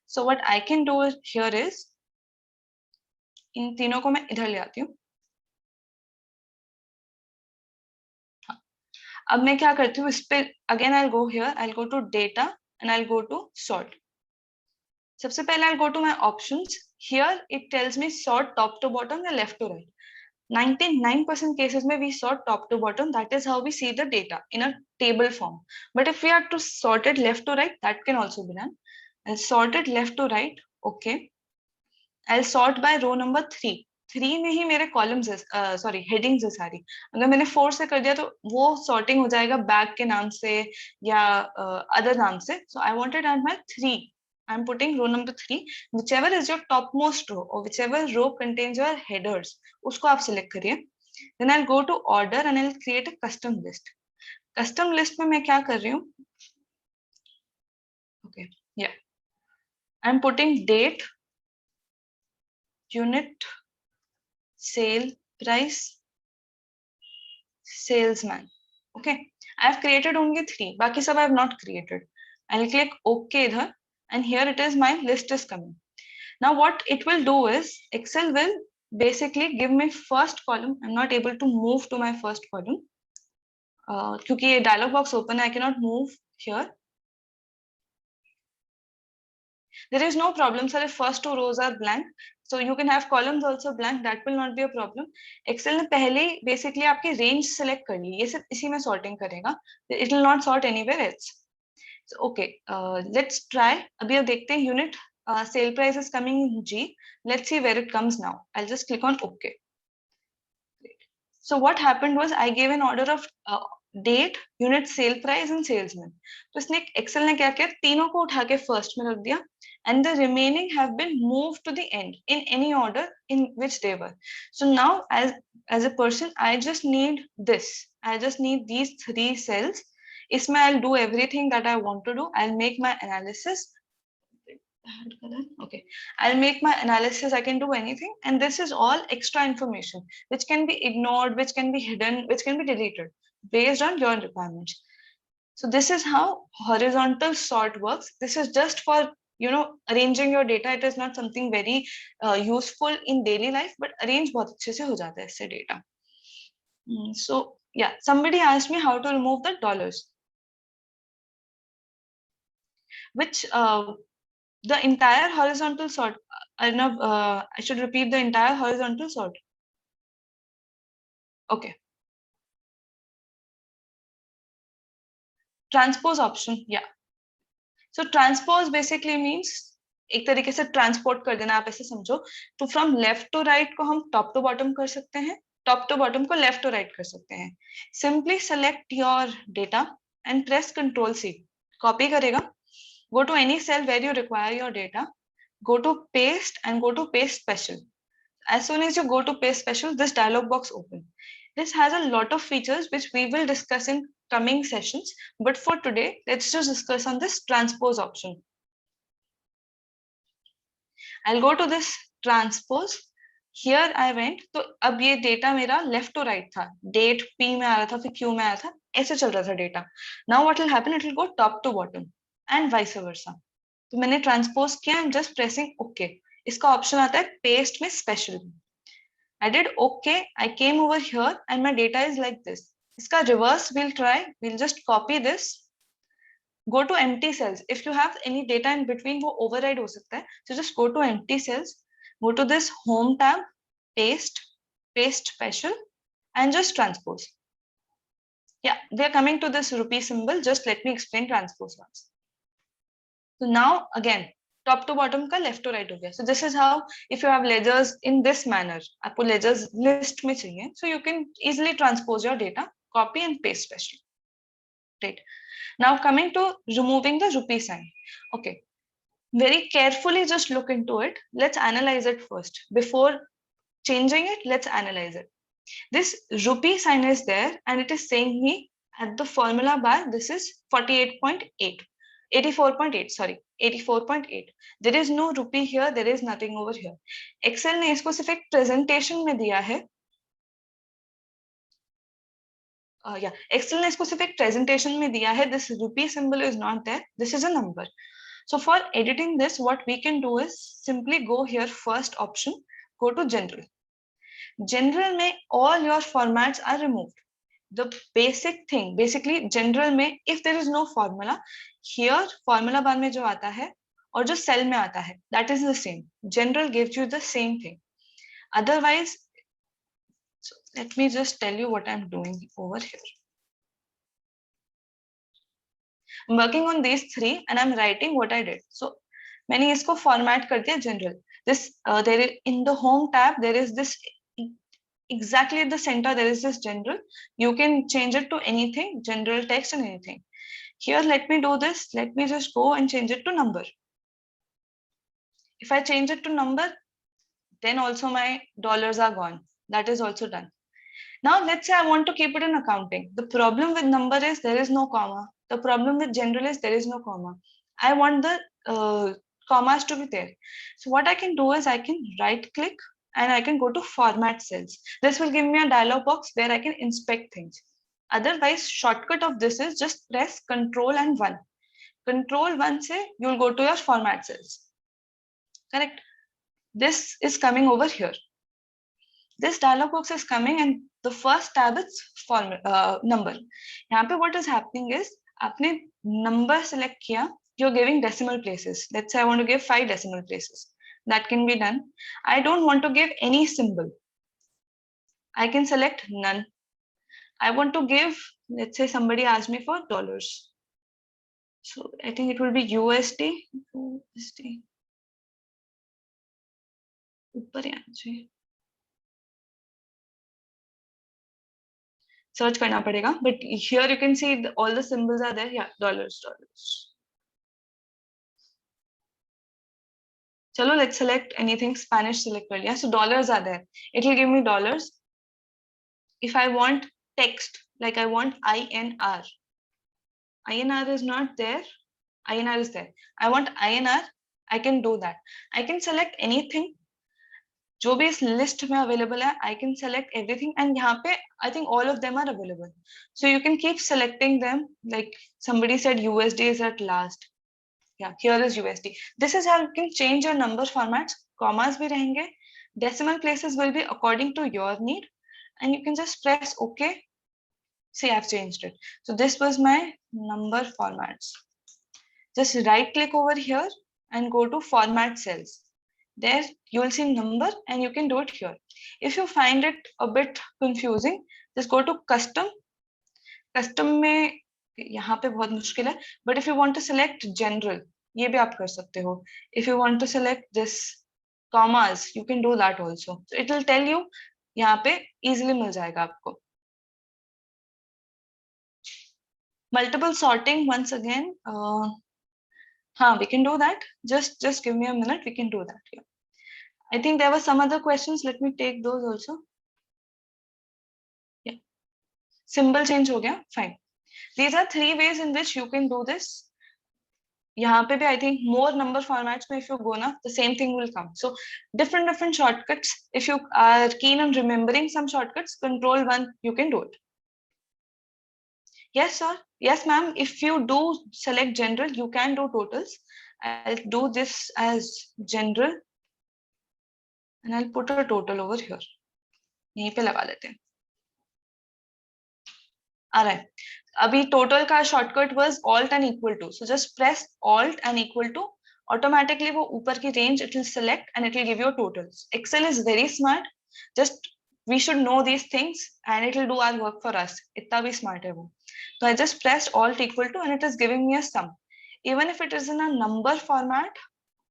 So what I can do here is इन तीनों को मैं इधर ले आती हूँ. अब मैं क्या करती हूँ इस पे, again I'll go here, I'll go to data and I'll go to sort. सबसे पहले I'll go to my options. Here it tells me sort top to bottom या left to right. 99% cases में we sort top to bottom. That is how we see the data in a table form. But if we are to sort it left to right, that can also be done. I'll sort it left to right. Okay. I'll sort by row number 3. 3 में ही मेरे columns है, headings है सारी. अगर मैंने 4 से कर दिया तो वो sorting हो जाएगा bag के नाम से या other नाम से. So I want it at my 3. I'm putting row number 3. Whichever is your topmost row or whichever row contains your headers, उसको आप select करिए. Then I'll go to order and I'll create a custom list. Custom list में मैं क्या कर रही हूँ? Okay, yeah. I'm putting date, unit, sale price, salesman. Okay, I've created only 3. बाकी सब I have not created. I'll click OK इधर. And here it is, my list is coming. Now what it will do is Excel will basically give me first column. I'm not able to move to my first column क्योंकि ये dialog box open है, I cannot move here. There is no problem, sir, if first 2 rows are blank. So you can have columns also blank, that will not be a problem. Excel ने पहले basically आपकी range select कर ली, ये सिर्फ इसी में sorting करेगा. It will not sort anywhere else. So, okay, let's try. अभी अब देखते हैं unit sale price is coming in G. Let's see where it comes now. I'll just click on OK. Great. So what happened was I gave an order of date, unit, sale price and salesman. तो इसने Excel ने क्या किया, तीनों को उठा के first में रख दिया and the remaining have been moved to the end in any order in which they were. So now as a person, I just need this. I just need these 3 cells. इसमें I'll do everything that I want to do. I'll make my analysis. Okay, I'll make my analysis. I can do anything. And this is all extra information, which can be ignored, which can be hidden, which can be deleted based on your requirements. So this is how horizontal sort works. This is just for, arranging your data. It is not something very useful in daily life, but arrange बहुत अच्छे से हो जाता है इससे data. So yeah, somebody asked me how to remove the dollars. Which the entire horizontal sort, I should repeat the entire horizontal sort. Okay. Transpose option, या सो transpose basically means एक तरीके से ट्रांसपोर्ट कर देना, आप ऐसे समझो। तो फ्रॉम लेफ्ट टू राइट को हम टॉप टू बॉटम कर सकते हैं, टॉप टू बॉटम को लेफ्ट टू राइट कर सकते हैं। Simply select your data and press control c, copy करेगा, go to any cell where you require your data, go to paste and go to paste special. As soon as you go to paste special, this dialog box opens. This has a lot of features which we will discuss in coming sessions, but for today let's just discuss on this transpose option. I'll go to this transpose. Here I went, तो अब ये data मेरा left to right था, date P में आ रहा था, फिर Q में आया था, ऐसे चल रहा था data. Now what will happen, it will go top to bottom and vice versa. तो मैंने ट्रांसपोज किया, I am just pressing okay. इसका ऑप्शन आता है पेस्ट में special. I did okay, I came over here and my data is like this. इसका reverse will try, will just copy this, go to empty cells. If you have any data in between, वो override हो सकता है, so just go to empty cells, go to this home tab, paste, paste special, and just transpose. Yeah, we are coming to this rupee symbol. Just let me explain transpose once. So now again, top to bottom का left to right हो गया. So this is how, if you have ledgers in this manner, आपको ledgers list में चाहिए, so you can easily transpose your data, copy and paste special. Right. Now coming to removing the rupee sign. Okay, very carefully just look into it. Let's analyze it first. Before changing it, let's analyze it. This rupee sign is there and it is saying me at the formula bar, this is 48.8. 84.8, sorry, 84.8. There is no rupee here, there is nothing over here. Excel ने इसको सिर्फ एक presentation में दिया है. Excel ने इसको सिर्फ एक presentation में दिया है. This rupee symbol is not there. This is a number. So for editing this, what we can do is simply go here, first option, go to general. General में all your formats are removed. The basic thing, basically general में if there is no formula, here formula bar में जो आता है और जो cell में आता है, that is the same. General gives you the same thing. Otherwise, so let me just tell you what I'm doing over here. I'm working on these three and I'm writing what I did. So मैंने इसको format कर दिया general. This there is, in the home tab there is this, exactly at the center there is this general. You can change it to anything, general text and anything. Here let me do this. Let me just go and change it to number. If I change it to number, then also my dollars are gone. That is also done. Now let's say I want to keep it in accounting. The problem with number is there is no comma. The problem with general is there is no comma. I want the commas to be there. So what I can do is I can right click and I can go to format cells. This will give me a dialog box where I can inspect things. Otherwise, shortcut of this is just press Control and 1. Control 1 say you'll go to your format cells. Correct? This is coming over here. This dialog box is coming and the first tab is number. यहाँ पे what is happening is आपने number select किया, you're giving decimal places. Let's say I want to give 5 decimal places. That can be done. I don't want to give any symbol. I can select none. I want to give, let's say somebody asked me for dollars. So I think it will be USD. USD. ऊपर ही आना चाहिए. Search करना पड़ेगा, but here you can see all the symbols are there. Yeah, dollars. Chalo, let's select anything. Spanish select कर लिया. So dollars are there. It will give me dollars. If I want text, like I want INR. INR is not there. INR is there. I want INR. I can do that. I can select anything. जो भी इस list में available है, I can select everything, and यहाँ पे I think all of them are available. So you can keep selecting them. Like somebody said, USD is at last. Yeah, here is USD. This is how you can change your number formats. Commas भी रहेंगे. Decimal places will be according to your need, and you can just press OK. See, I've changed it. So this was my number formats. Just right click over here and go to format cells. There you will see number and you can do it here. If you find it a bit confusing, just go to custom. Custom में यहाँ पे बहुत मुश्किल है, but if you want to select general, ये भी आप कर सकते हो. If you want to select this commas, you can do that also. So it will tell you, यहाँ पे easily मिल जाएगा आपको. Multiple sorting once again. We can do that. Just give me a minute. We can do that here. I think there were some other questions. Let me take those also. Yeah. Symbol change हो गया. Fine. These are 3 ways in which you can do this. यहाँ पे भी I think more number formats में if you go na, the same thing will come. So different shortcuts. If you are keen on remembering some shortcuts, Control+1, you can do it. Yes, sir. Yes, ma'am. If you do select general, you can do totals. I'll do this as general. And I'll put a total over here. यहीं पे लगा लेते हैं. Alright. अभी total का shortcut was alt and equal to. So just press alt and equal to. Automatically वो ऊपर की range it will select and it will give you totals. Excel is very smart. Just we should know these things and it will do our work for us. इतना भी smart है वो. So I just pressed alt equal to and it is giving me a sum. Even if it is in a number format,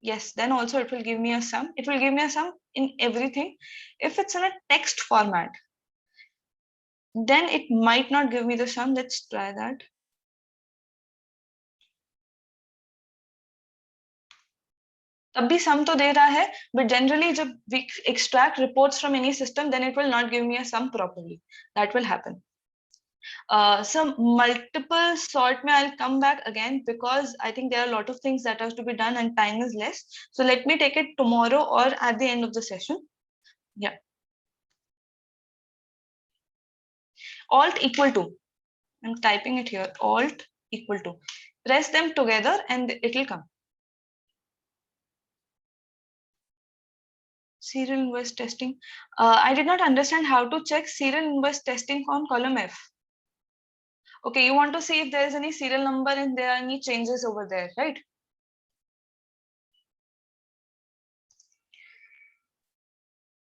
yes, then also it will give me a sum. It will give me a sum in everything. If it's in a text format, then it might not give me the sum. Let's try that. तब भी sum तो दे रहा है, but generally जब we extract reports from any system, then it will not give me a sum properly. That will happen. Some multiple sort में I'll come back again because I think there are a lot of things that have to be done and time is less. So let me take it tomorrow or at the end of the session. Yeah. Alt equal to. I'm typing it here. Alt equal to. Press them together and it will come. Serial invoice testing. I did not understand how to check serial invoice testing on column F. Okay, you want to see if there is any serial number and there are any changes over there, right?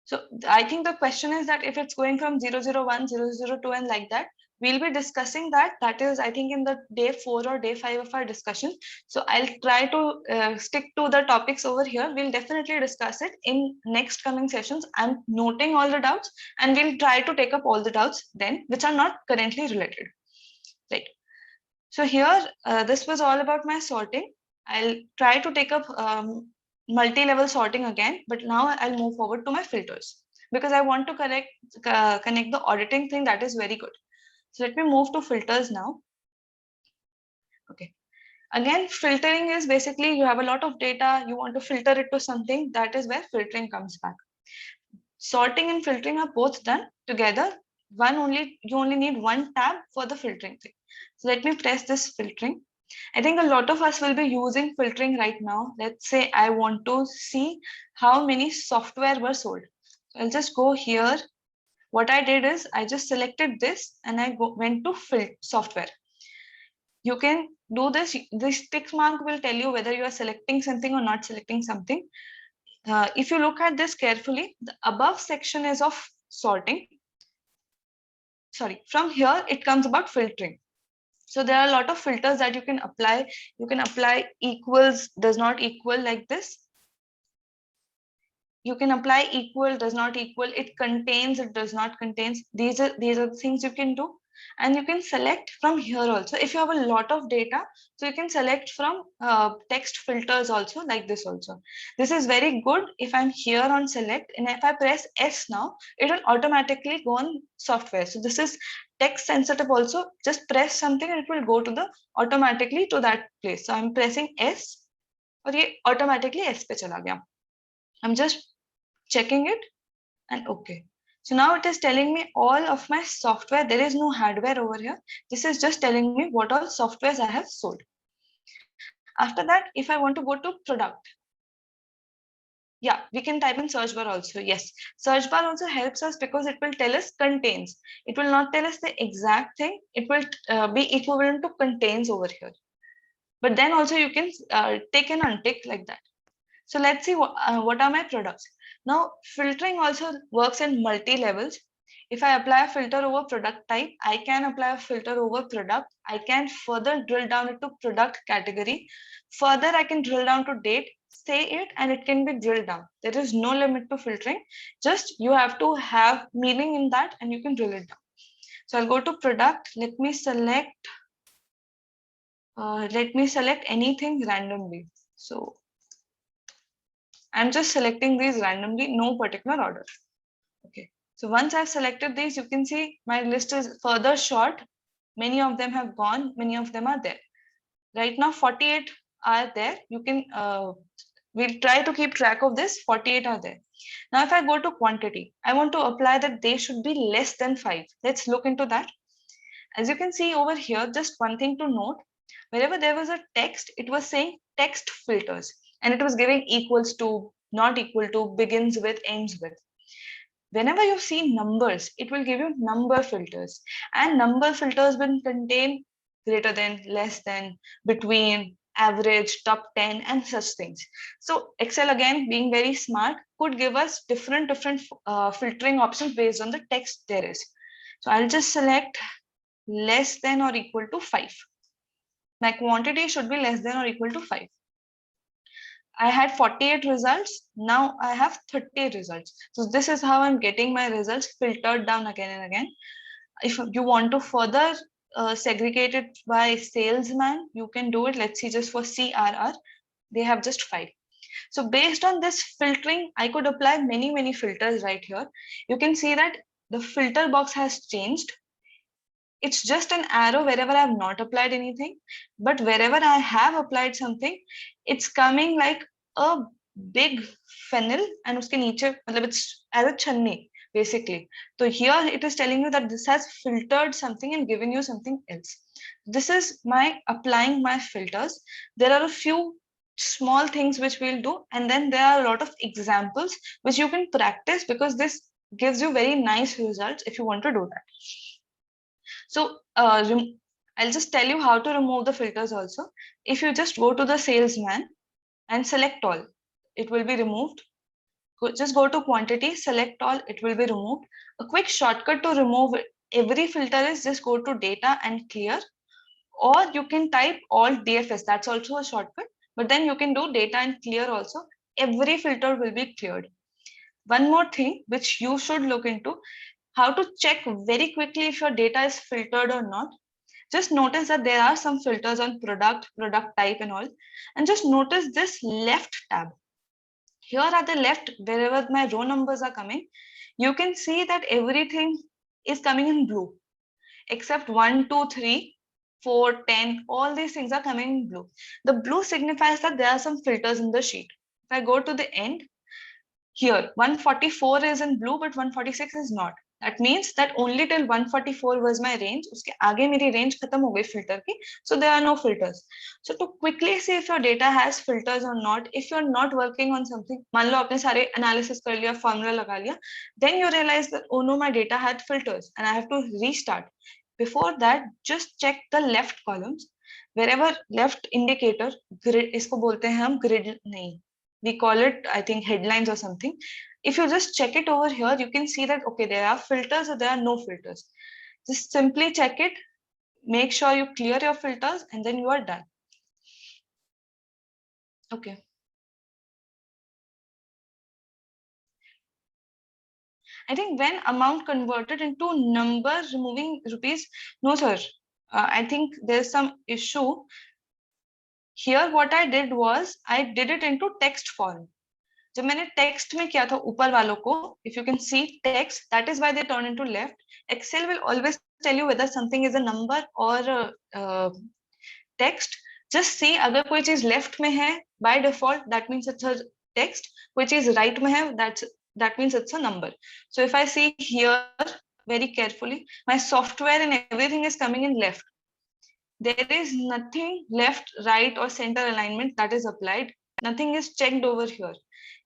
So I think the question is that if it's going from 001, 002 and like that, we'll be discussing that. That is, I think, in the day 4 or day 5 of our discussion. So I'll try to stick to the topics over here. We'll definitely discuss it in next coming sessions. I'm noting all the doubts and we'll try to take up all the doubts then, which are not currently related. Right. So here, this was all about my sorting. I'll try to take up multi-level sorting again, but now I'll move forward to my filters because I want to connect the auditing thing. That is very good. So let me move to filters now. Okay. Again, filtering is basically you have a lot of data, you want to filter it to something. That is where filtering comes back. Sorting and filtering are both done together. You only need one tab for the filtering thing. So let me press this filtering. I think a lot of us will be using filtering right now. Let's say I want to see how many software were sold. So I'll just go here. What I did is I just selected this and I went to software. You can do this. This tick mark will tell you whether you are selecting something or not selecting something. If you look at this carefully, the above section is of sorting. Sorry, from here it comes about filtering. So there are a lot of filters that you can apply. You can apply equals, does not equal like this. You can apply equal, does not equal, it contains, it does not contains. These are the things you can do. And you can select from here also. If you have a lot of data, so you can select from text filters also, like this also. This is very good if I'm here on select, and if I press S now, it will automatically go on software. So this is text sensitive also. Just press something and it will go to the automatically to that place. So I'm pressing S, और ये automatically S पे चला गया. I'm just checking it and okay. So now it is telling me all of my software. There is no hardware over here. This is just telling me what all softwares I have sold. After that, if I want to go to product, yeah, we can type in search bar also. Yes, search bar also helps us because it will tell us contains. It will not tell us the exact thing. It will be equivalent to contains over here. But then also you can tick and untick like that. So let's see what are my products. Now, filtering also works in multi-levels. If I apply a filter over product type, I can apply a filter over product. I can further drill down into product category. Further, I can drill down to date, say it, and it can be drilled down. There is no limit to filtering. Just you have to have meaning in that and you can drill it down. So I'll go to product. Let me select anything randomly. So I'm just selecting these randomly, no particular order. Okay. So once I've selected these, you can see my list is further short. Many of them have gone, many of them are there. Right now, 48 are there. You can, we'll try to keep track of this. 48 are there. Now, if I go to quantity, I want to apply that they should be less than 5. Let's look into that. As you can see over here, just one thing to note, wherever there was a text, it was saying text filters, and it was giving equals to, not equal to, begins with, ends with. Whenever you see numbers, it will give you number filters, and number filters will contain greater than, less than, between, average, top 10, and such things. So Excel, again, being very smart, could give us different filtering options based on the text there is. So I'll just select less than or equal to 5. My quantity should be less than or equal to 5. I had 48 results. Now I have 30 results. So this is how I'm getting my results filtered down again and again. If you want to further segregate it by salesman, you can do it. Let's see, just for CRR, they have just 5. So based on this filtering, I could apply many filters right here. You can see that the filter box has changed. It's just an arrow wherever I have not applied anything, but wherever I have applied something, it's coming like a big funnel, and uske niche, it's as a channi basically. So here it is telling you that this has filtered something and given you something else. This is my applying my filters. There are a few small things which we'll do, and then there are a lot of examples which you can practice, because this gives you very nice results if you want to do that. So I'll just tell you how to remove the filters also. If you just go to the salesman and select all, it will be removed. Just go to quantity, select all, it will be removed. A quick shortcut to remove every filter is just go to data and clear, or you can type alt DFS. That's also a shortcut, but then you can do data and clear also. Every filter will be cleared. One more thing which you should look into, how to check very quickly if your data is filtered or not. Just notice that there are some filters on product type and all, and just notice this left tab. Here at the left, wherever my row numbers are coming, you can see that everything is coming in blue, except 1, 2, 3, 4, 10, all these things are coming in blue. The blue signifies that there are some filters in the sheet. If I go to the end, here 144 is in blue, but 146 is not. That means that only till 144 was my range. Uske aage meri range khatam ho gayi filter ki, so there are no filters. So to quickly see if your data has filters or not, if you're not working on something, मान लो आपने सारे analysis कर लिया, formula लगा लिया, then you realize that oh no, my data had filters and I have to restart. Before that, just check the left columns. Wherever left indicator, grid, इसको बोलते हैं हम grid नहीं, we call it, I think, headlines or something. If you just check it over here, you can see that, okay, there are filters or there are no filters. Just simply check it, make sure you clear your filters, and then you are done. Okay. I think when amount converted into number, removing rupees, no sir, I think there's some issue. Here what I did was, I did it into text form. जब मैंने text में किया था ऊपर वालों को, if you can see text, that is why they turn into left. Excel will always tell you whether something is a number or text. Just see, अगर कोई चीज left में है, by default that means it's a text. कोई चीज right में है, that means it's a number. So if I see here very carefully, my software and everything is coming in left. There is nothing left, right or center alignment that is applied. Nothing is checked over here.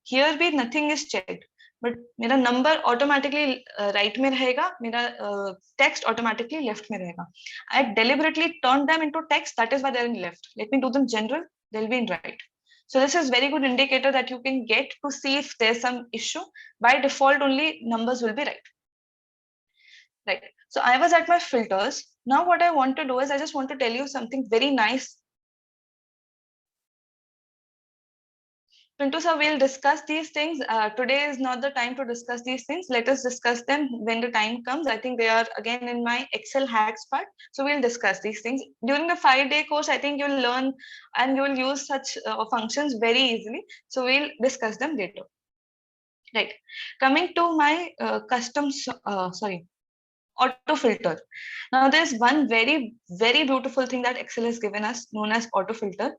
Here भी nothing is checked, but मेरा number automatically right में रहेगा, मेरा text automatically left में रहेगा. I deliberately turned them into text, that is why they're in left. Let me do them general, they'll be in right. So this is very good indicator that you can get to see if there's some issue. By default only numbers will be right. Right. So I was at my filters. Now what I want to do is I just want to tell you something very nice. Pintu sir, we'll discuss these things. Today is not the time to discuss these things. Let us discuss them when the time comes. I think they are again in my Excel hacks part. So we'll discuss these things. During the 5-day course, I think you'll learn and you'll use such functions very easily. So we'll discuss them later. Right. Coming to my auto filter. Now there's one very beautiful thing that Excel has given us known as auto filter.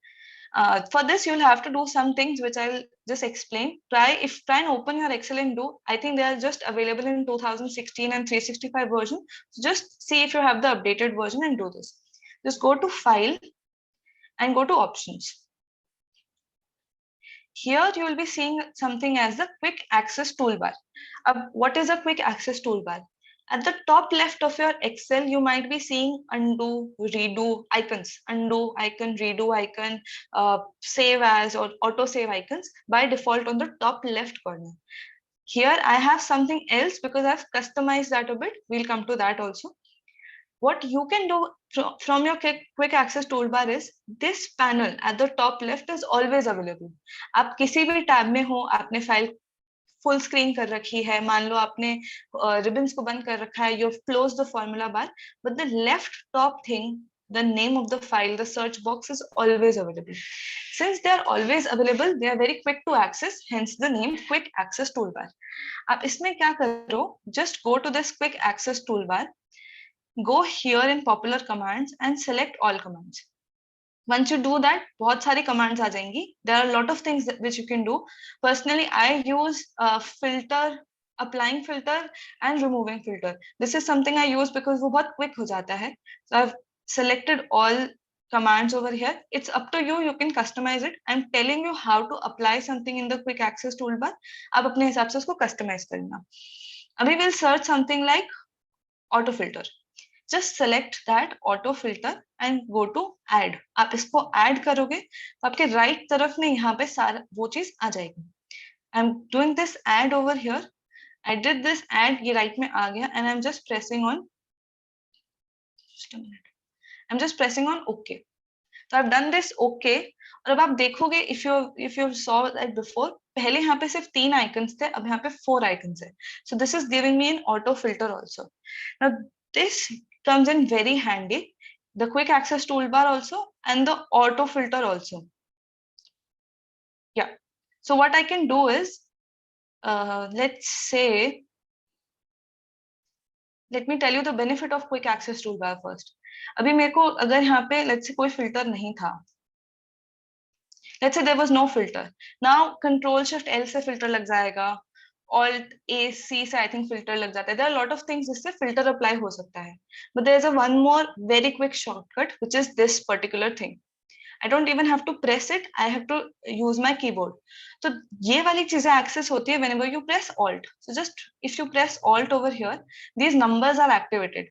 For this you'll have to do some things which I'll just explain. Try and open your Excel and do. I think they are just available in 2016 and 365 version. So just see if you have the updated version and do this. Just go to file and go to options. Here you will be seeing something as the quick access toolbar. What is a quick access toolbar? At the top left of your Excel, you might be seeing undo, redo icons, undo icon, redo icon, save as or auto save icons by default on the top left corner. Here I have something else because I've customized that a bit. We'll come to that also. What you can do from your quick access toolbar is this panel at the top left is always available. आप किसी भी tab में हो, आपने file full screen कर रखी है, मान लो आपने ribbons को बंद कर रखा है, you've closed the formula bar, but the left top thing, the name of the file, the search box is always available. Since they are always available, they are very quick to access, hence the name quick access toolbar. आप इसमें क्या करो, just go to this quick access toolbar, go here in popular commands and select all commands. Once you do that, बहुत सारी commands आ जाएंगी. There are a lot of things which you can do. Personally, I use filter, applying filter and removing filter. This is something I use because वो बहुत quick हो जाता है. So I've selected all commands over here. It's up to you. You can customize it. I'm telling you how to apply something in the quick access toolbar. आप अपने हिसाब से उसको customize करना. अभी we'll search something like auto filter. Just select that auto filter and go to add. आप इसको add करोगे तो आपके right तरफ में यहाँ पे सारा वो चीज आ जाएगी. I'm doing this add over here. I did this add, ये right में आ गया and I'm just pressing on. Just a minute. I'm just pressing on OK. So I've done this OK. और अब आप देखोगे if you saw that before, पहले यहाँ पे सिर्फ 3 icons थे, अब यहाँ पे 4 icons है. So this is giving me an auto filter also. Now this comes in very handy, the quick access toolbar also and the auto filter also. Yeah. So what I can do is, let's say, let me tell you the benefit of quick access toolbar first. अभी मेरे को अगर यहाँ पे let's say कोई filter नहीं था. Let's say there was no filter. Now Control Shift L से filter लग जाएगा. Alt A C से I think filter लग जाता है. There are a lot of things जिससे filter apply हो सकता है. But there is a one more very quick shortcut which is this particular thing. I don't even have to press it. I have to use my keyboard. So ये वाली चीजें access होती है whenever you press Alt. So just if you press Alt over here, these numbers are activated.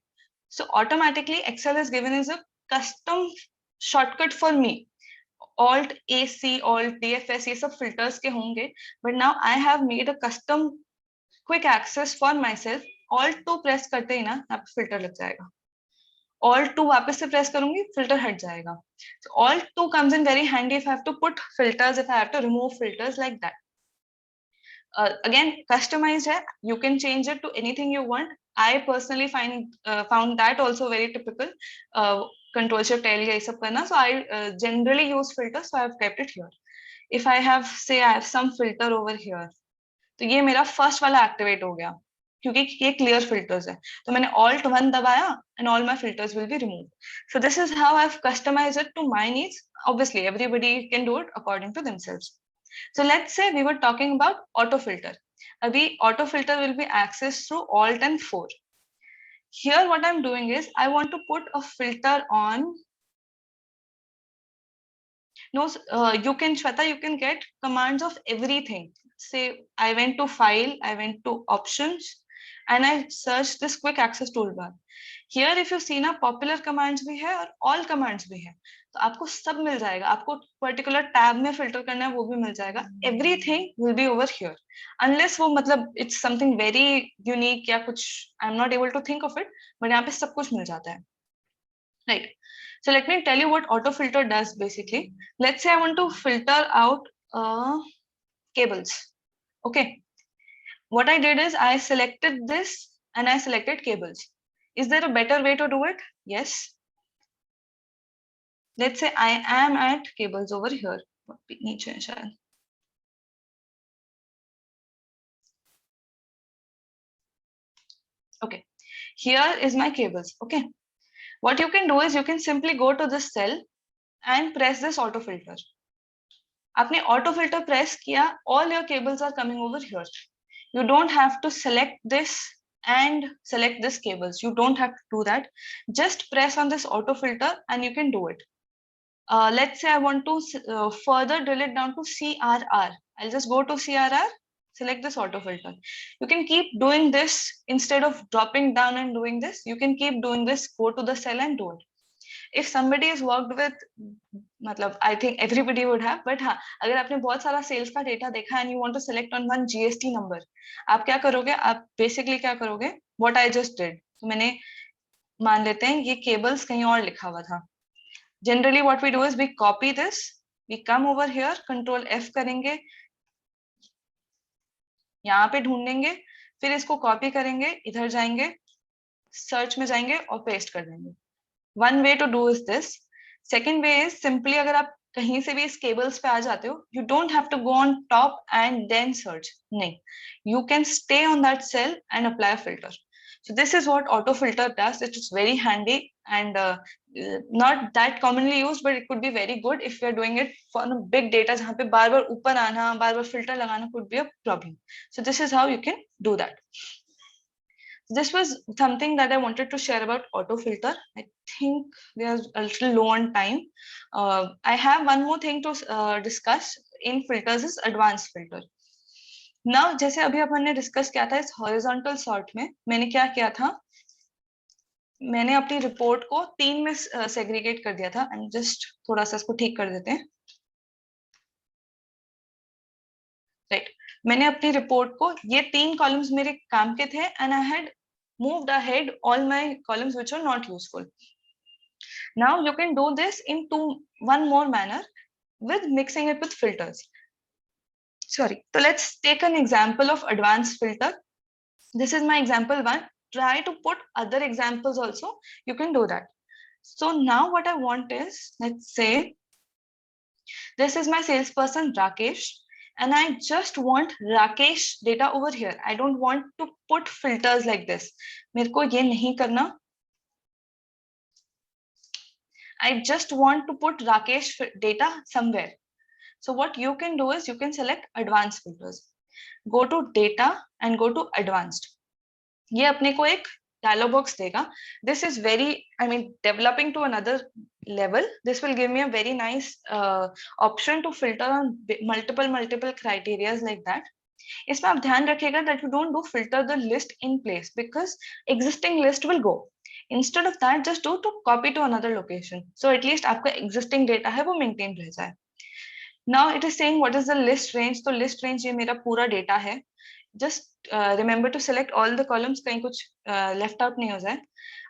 So automatically Excel is given as a custom shortcut for me. Alt AC, Alt DFS, ये सब filters के होंगे. But now I have made a custom quick access for myself. Alt 2 press करते ही ना यहाँ पे filter लग जाएगा. Alt 2 वापस से press करूँगी, filter हट जाएगा. So Alt 2 comes in very handy if I have to put filters, if I have to remove filters like that. Again, customized है. You can change it to anything you want. I personally found that also very typical. Control Shift L ये सब करना. So I generally use filters, so I have kept it here. If I have, say, I have some filter over here, तो ये मेरा first वाला activate हो गया, क्योंकि ये clear filters है. तो मैंने Alt 1 दबाया and all my filters will be removed. So this is how I've customized it to my needs. Obviously, everybody can do it according to themselves. So let's say we were talking about auto filter. Abhi auto filter will be accessed through Alt and 4. Here what I'm doing is I want to put a filter on. No, you can, Shweta, you can get commands of everything. Say I went to file, I went to options and I searched this quick access toolbar. Here if you see ना popular commands भी है और all commands भी है, तो आपको सब मिल जाएगा. आपको particular tab में filter करना है वो भी मिल जाएगा. Everything will be over here, unless वो मतलब it's something very unique या कुछ I'm not able to think of it, but यहाँ पे सब कुछ मिल जाता है. Right. So let me tell you what autofilter does basically. Let's say I want to filter out cables. Okay. What I did is I selected this and I selected cables. Is there a better way to do it? Yes. Let's say I am at cables over here. Okay. Here is my cables. Okay. What you can do is you can simply go to this cell and press this autofilter. आपने autofilter press किया, all your cables are coming over here. You don't have to select this and select this cables. You don't have to do that. Just press on this autofilter and you can do it. Let's say I want to further drill it down to CRR. I'll just go to CRR, select this autofilter. You can keep doing this instead of dropping down and doing this. You can keep doing this, go to the cell and do it. If somebody has worked with, मतलब I think everybody would have, but हाँ, अगर आपने बहुत सारा sales का data देखा and you want to select on one GST number, आप क्या करोगे? आप basically क्या करोगे? What I just did. तो मैंने मान लेते हैं ये cables कहीं और लिखा हुआ था. Generally what we do is we copy this, we come over here, Control F करेंगे, यहाँ पे ढूंढेंगे, फिर इसको copy करेंगे, इधर जाएंगे, search में जाएंगे और paste कर देंगे. One way to do is this. Second way is simply अगर आप कहीं से भी इस cables पे आ जाते हो, you don't have to go on top and then search. नहीं, you can stay on that cell and apply a filter. So this is what autofilter does. It is very handy and not that commonly used, but it could be very good if you are doing it for a big data जहाँ पे बार बार ऊपर आना, बार बार filter लगाना could be a problem. So this is how you can do that. This was something that I wanted to share about autofilter. I think we are a little low on time. I have one more thing to discuss in filters is advanced filter. Now, जैसे अभी अपन ने discuss किया था इस horizontal sort में, मैंने क्या किया था? मैंने अपनी report को 3 में segregate कर दिया था. And just थोड़ा सा इसको ठीक कर देते हैं. Right. मैंने अपनी रिपोर्ट को ये 3 कॉलम्स मेरे काम के थे and I had moved ahead all my columns which are not useful. Now you can do this in one more manner with mixing it with filters. Sorry. So let's take an example of advanced filter. This is my example 1. Try to put other examples also. You can do that. So now what I want is, let's say this is my salesperson Rakesh. And I just want Rakesh data over here. I don't want to put filters like this. मेरे को ये नहीं करना. I just want to put Rakesh data somewhere. So what you can do is you can select advanced filters. Go to data and go to advanced. ये अपने को एक dialog box देगा. This is very, I mean, developing to another level. This will give me a very nice option to filter on multiple criteria like that. इसमें आप ध्यान रखिएगा that you don't do filter the list in place because existing list will go. Instead of that, just do to copy to another location. So at least आपका existing data है वो maintain रह जाए. Now it is saying what is the list range. तो list range ये मेरा पूरा data है. Just remember to select all the columns, कहीं कुछ left out नहीं हो जाए.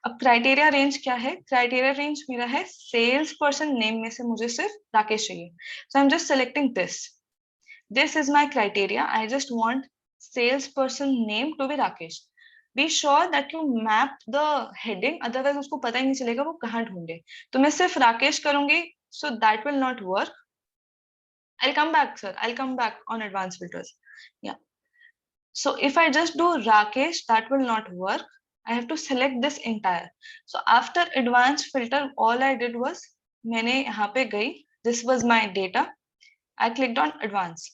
अब criteria range क्या है? Criteria range मेरा है sales person name में से मुझे सिर्फ राकेश चाहिए. So I'm just selecting this. This is my criteria. I just want salesperson name to be Rakesh. Be sure that you map the heading, otherwise उसको पता ही नहीं चलेगा वो कहाँ ढूंढे. तो मैं सिर्फ राकेश करूँगी, so that will not work. I'll come back, sir. I'll come back on advanced filters. Yeah. So if I just do Rakesh, that will not work. I have to select this entire. So after advanced filter, all I did was मैंने यहाँ पे गई. This was my data. I clicked on advanced.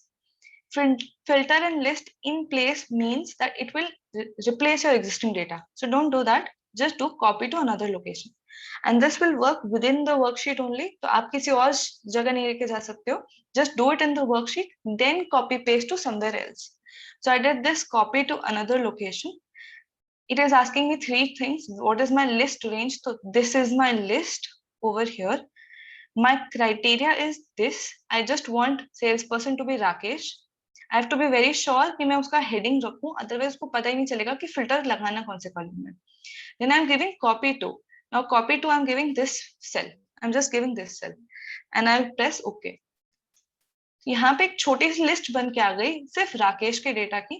Filter and list in place means that it will replace your existing data. So don't do that. Just do copy to another location. And this will work within the worksheet only. तो आप किसी और जगह नहीं लेके जा सकते हो. Just do it in the worksheet, then copy paste to somewhere else. So I did this copy to another location. it is asking me three things. What is my list range? So this is my list over here. My criteria is this. I just want salesperson to be Rakesh. I have to be very sure कि मैं उसका heading रखूं, otherwise उसको पता ही नहीं चलेगा कि filter लगाना कौन से column में. Then I'm giving copy to. Now copy to I'm giving this cell. I'm just giving this cell, and I'll press OK. यहाँ पे एक छोटी सी लिस्ट बन के आ गई सिर्फ राकेश के डेटा की.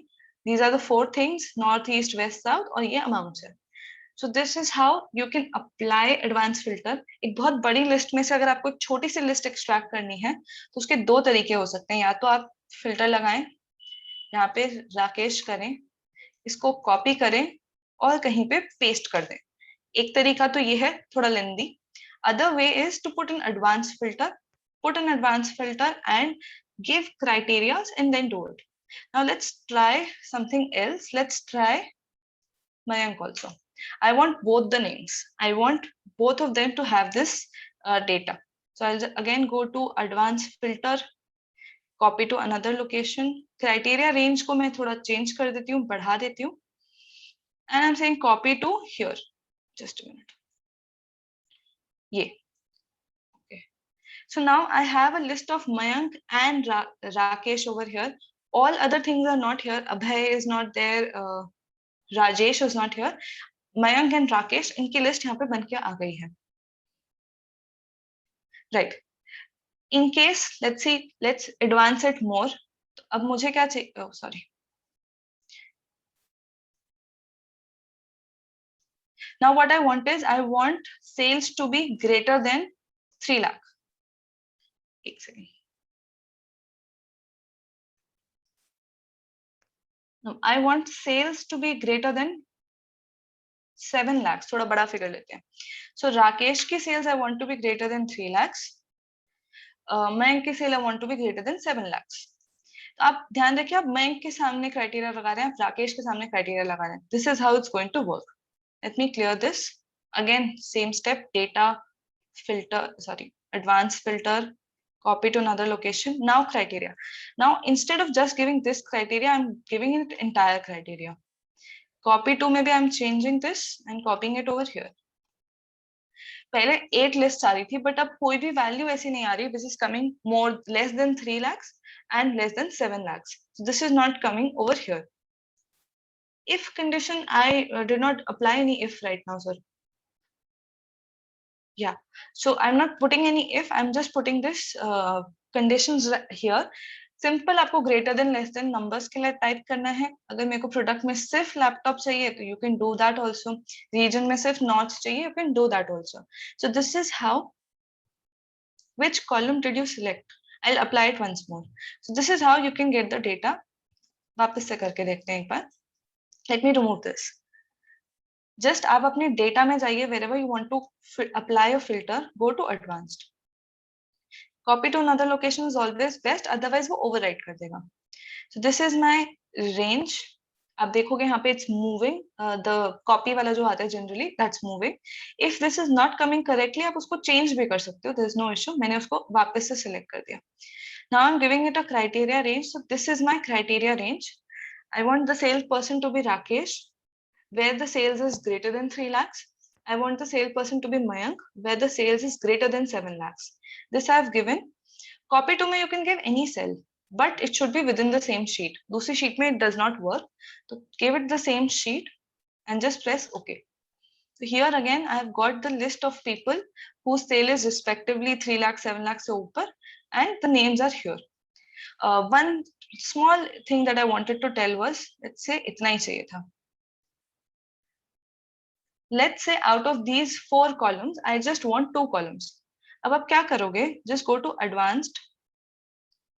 These are the 4 things, north, east, west, south, और ये amounts है. So this is how you can apply advanced filter. एक बहुत बड़ी लिस्ट में से अगर आपको एक छोटी सी लिस्ट एक्सट्रैक्ट करनी है तो उसके 2 तरीके हो सकते हैं. या तो आप फिल्टर लगाएं, यहाँ पे राकेश करें, इसको कॉपी करें और कहीं पे पेस्ट कर दें. एक तरीका तो ये है, थोड़ा लेंदी. Other way is to put an advanced filter. Put an advanced filter and give criteria and then do it. Now let's try something else. Let's try Mayank also. I want both the names. I want both of them to have this data. So I'll again go to advanced filter, copy to another location. Criteria range को मैं थोड़ा change कर देती हूँ, बढ़ा देती हूँ. And I'm saying copy to here. Just a minute. Yeah. So now I have a list of Mayank and Rakesh over here. All other things are not here. Abhay is not there. Rajesh is not here. Mayank and Rakesh, इनकी list यहाँ पे बन के आ गई है. Right. In case, let's see, let's advance it more. तो अब मुझे क्या चाहिए? Oh, sorry. Now what I want is, I want sales to be greater than 3 lakh. एक second. No, I want sales to be greater than 7 lakhs. थोड़ा बड़ा figure लेते हैं. So राकेश की sales I want to be greater than 3 lakhs. Mayank की sale I want to be greater than 7 lakhs. तो आप ध्यान रखिए, आप Mayank के सामने क्राइटेरिया लगा रहे हैं, आप राकेश के सामने क्राइटेरिया लगा रहे हैं. This is how it's going to work. Let me clear this. Again, same step, data, filter, sorry, advanced filter, copy to another location. Now criteria. Now instead of just giving this criteria, I'm giving it entire criteria. Copy to maybe I'm changing this and copying it over here. पहले 8 lists आ रही थी, but अब कोई भी value ऐसी नहीं आ रही which is coming more less than 3 lakhs and less than 7 lakhs. So this is not coming over here. If condition, I did not apply any if right now, sir. Yeah, so I'm not putting any if, I'm just putting this conditions here. Simple आपको greater than less than numbers के लिए type करना है. अगर मेरे को product में सिर्फ laptop चाहिए तो you can do that also. Region में सिर्फ north चाहिए, you can do that also. So this is how. Which column did you select? I'll apply it once more. So this is how you can get the data. वापस से करके देखते हैं एक बार. Let me remove this. Just आप अपने data में जाइए, wherever you want to apply a filter, go to advanced. Copy to another location is always best, otherwise वो overwrite कर देगा. So this is my range. आप देखोगे यहाँ पे it's moving. The copy वाला जो आता है generally, that's moving. If this is not coming correctly, आप उसको change भी कर सकते हो. There is no issue. मैंने उसको वापस से select कर दिया. Now I'm giving it a criteria range. So this is my criteria range. I want the salesperson to be Rakesh, where the sales is greater than 3 lakhs. I want the salesperson to be Mayank, where the sales is greater than 7 lakhs. This I have given. Copy to me, you can give any cell, but it should be within the same sheet. दूसरी sheet में it does not work. So give it the same sheet and just press OK. So here again, I have got the list of people whose sale is respectively 3 lakhs, 7 lakhs से ऊपर, and the names are here. One small thing that I wanted to tell was, let's say इतना ही चाहिए था. Let's say out of these 4 columns, I just want 2 columns. अब आप क्या करोगे? Just go to advanced,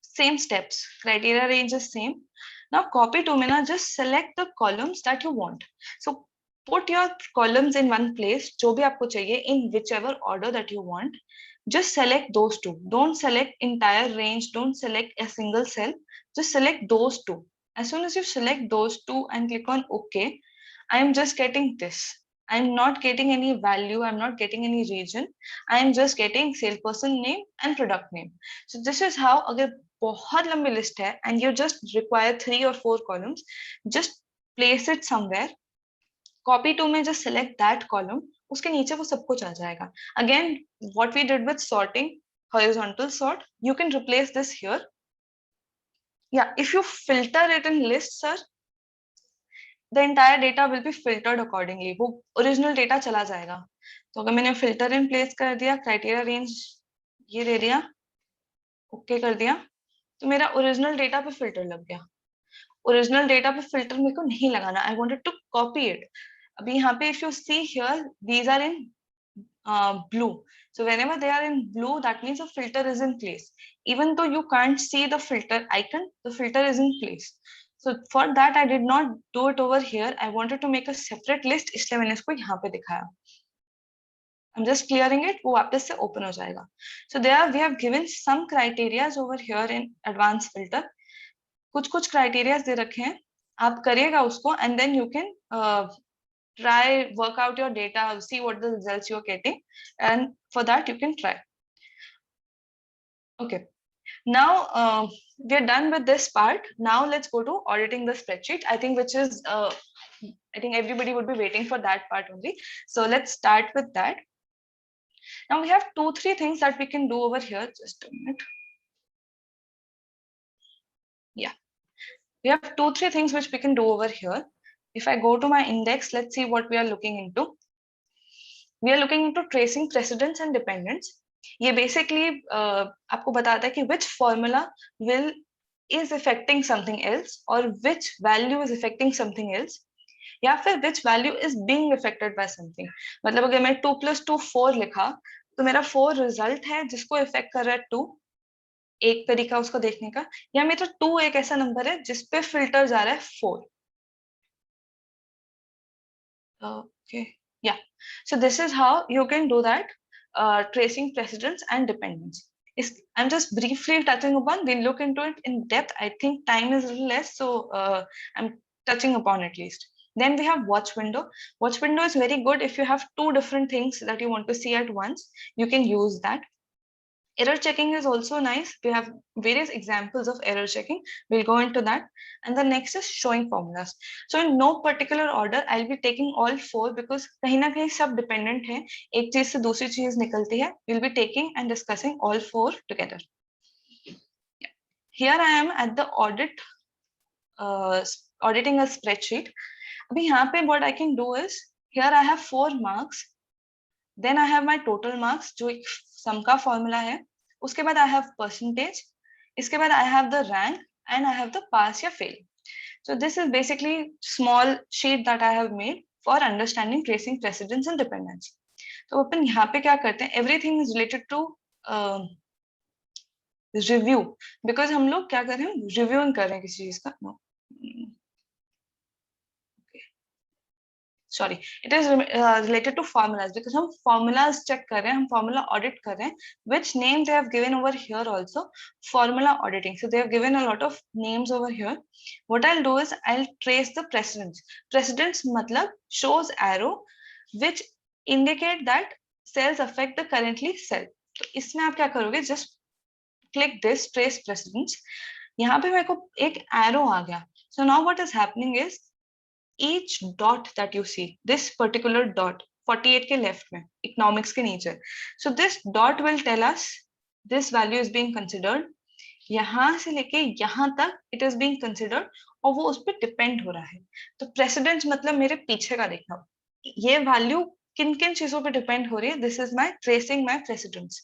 same steps, criteria range is same. Now copy to me, now just select the columns that you want. So put your columns in one place, जो भी आपको चाहिए, in whichever order that you want. Just select those 2. Don't select entire range, don't select a single cell, just select those 2. As soon as you select those 2 and click on OK, I am just getting this. I'm not getting any value, I'm not getting any region, I'm just getting salesperson name and product name. So this is how, अगर बहुत लंबी list है and you just require 3 or 4 columns, just place it somewhere copy to में just select that column, उसके नीचे वो सब कुछ आ जाएगा. Again, what we did with sorting, horizontal sort, you can replace this here. Yeah, if you filter it in list, sir, the entire data will be filtered accordingly. वो original data चला जाएगा. तो अगर मैंने filter in place कर दिया, criteria range ये दे दिया, okay कर दिया, तो मेरा original data पे filter लग गया. Original data पे filter मेरे को नहीं लगाना. I wanted to copy it. अभी यहाँ पे if you see here, these are in blue. So whenever they are in blue, that means a filter is in place. Even though you can't see the filter icon, the filter is in place. So for that, I did not do it over here. I wanted to make a separate list, इसलिए मैंने इसको यहाँ पे दिखाया. I'm just clearing it. वो वापस से open हो जाएगा. So there we have given some criteria over here in advanced filter. कुछ criteria दे रखे हैं. आप करिएगा उसको and then you can try work out your data, see what the results you're getting, and for that you can try. Okay, now we're done with this part. Now let's go to auditing the spreadsheet, I think, which is I think everybody would be waiting for that part only. So let's start with that. Now we have 2-3 things that we can do over here. Just a minute. Yeah, we have 2-3 things which we can do over here. If I go to my index, let's see what we are looking into. We are looking into tracing precedents and dependents. ये basically आपको बताता है कि which formula is affecting something else or which value is affecting something else, या फिर which value is being affected by something. मतलब अगर मैं 2 + 2 4 लिखा तो मेरा 4 result है जिसको affect कर रहा है 2, एक तरीका उसको देखने का, या मेरा 2 एक ऐसा नंबर है जिसपे filter जा रहा है 4. Okay, yeah. So this is how you can do that, tracing precedents and dependence. I'm just briefly touching upon. We'll look into it in depth. I think time is a little less, so I'm touching upon at least. Then we have watch window. Watch window is very good if you have 2 different things that you want to see at once. You can use that. Error checking is also nice. We have various examples of error checking. We'll go into that. And the next is showing formulas. So in no particular order, I'll be taking all 4 because kahin na kahin sab dependent hai. Ek cheez se dusri cheez nikalti hai. We'll be taking and discussing all 4 together. Yeah. Here I am at the auditing a spreadsheet. Abhi yahan pe what I can do is, here I have 4 marks. Then I have my total marks, जो एक sum का formula है. उसके बाद I have percentage. इसके बाद I have the rank and I have the pass या fail. So this is basically small sheet that I have made for understanding tracing precedence and dependence. तो अपन यहाँ पे क्या करते हैं? Everything is related to review, because हम लोग क्या कर रहे हैं? Reviewing कर रहे हैं किसी चीज का. No. Sorry, it is related to formulas, because हम formulas check कर रहे हैं, हम formula audit कर रहे हैं, which name they have given over here also, formula auditing. So they have given a lot of names over here. What I'll do is I'll trace the precedents. Precedents मतलब shows arrow which indicate that cells affect the currently cell. तो इसमें आप क्या करोगे? Just click this trace precedents. यहाँ पे मेरे को एक arrow आ गया. So now what is happening is, each dot that you see, this particular dot 48 के left में, economics के नीचे, so this dot will tell us this value is being considered. यहाँ से लेके यहाँ तक it is being considered और वो उस पर depend हो रहा है. तो precedence मतलब मेरे पीछे का देखना, ये value किन किन चीजों पे depend हो रही है. This is my tracing my precedence.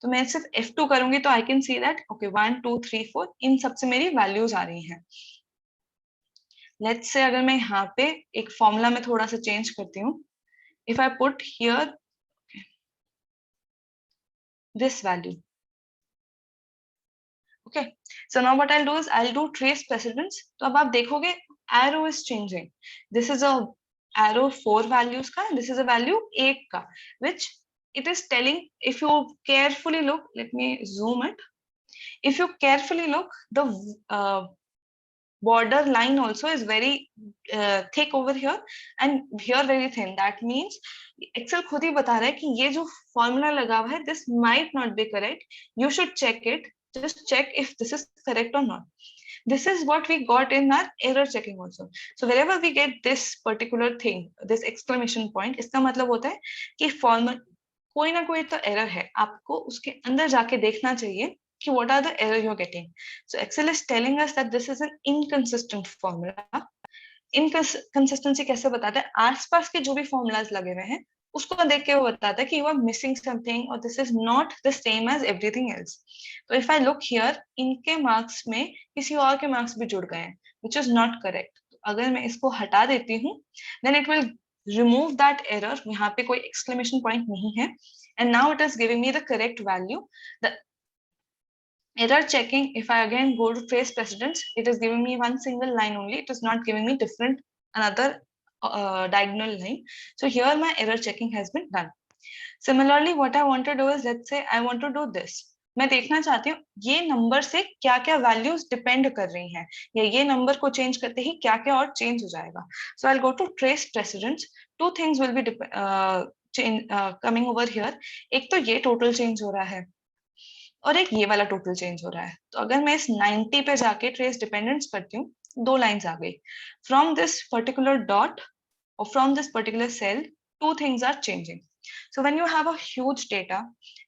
तो मैं सिर्फ F2 करूंगी तो I can see that okay 1 2 3 4 इन सबसे मेरी values आ रही हैं. Let's say अगर मैं यहाँ पे एक फॉर्मूला में थोड़ा सा चेंज करती हूँ, if I put here this value, okay, so now what I'll do is I'll do trace precedence. तो अब आप देखोगे arrow is changing. This is a arrow 4 values का, this is a value 8 का, which it is telling, if you carefully look, let me zoom it. If you carefully look, the border line also is very thick over here and here very thin. That means Excel खुद ही बता रहा है कि ये जो formula लगा हुआ है, this might not be correct. You should check it. Just check if this is correct or not. This is what we got in our error checking also. So wherever we get this particular thing, this exclamation point, इसका मतलब होता है कि formal कोई ना कोई तो error है, आपको उसके अंदर जाके देखना चाहिए कि what are the error you're getting. So Excel is telling us that this is an inconsistent formula. Inconsistency कैसे बताता है? आसपास के जो भी formulas लगे हुए हैं उसको देख के वो बताता है कि you are missing something or this is not the same as everything else. तो if I look here, इनके marks में किसी और के marks भी जुड़ गए हैं, which is not correct. अगर मैं इसको हटा देती हूँ, then it will remove that error. यहाँ पे कोई exclamation point नहीं है, and now it is giving me the correct value. The error checking, if I again go to trace precedence, it is giving me one single line only. It is not giving me different another diagonal line. So here my error checking has been done. Similarly, what I want to do is, let's say I want to do this. मैं देखना चाहती हूँ ये number से क्या क्या values depend कर रही हैं, या ये नंबर को चेंज करते ही क्या क्या और चेंज हो जाएगा. So I will go to trace precedents. Two things will be coming over here. एक तो ये टोटल चेंज हो रहा है और एक ये वाला टोटल चेंज हो रहा है. तो अगर मैं इस 90 पे जाके ट्रेस डिपेंडेंस करती हूँ, दो लाइंस आ गई. From this particular dot or from this particular cell, two things are changing. So when you have a huge data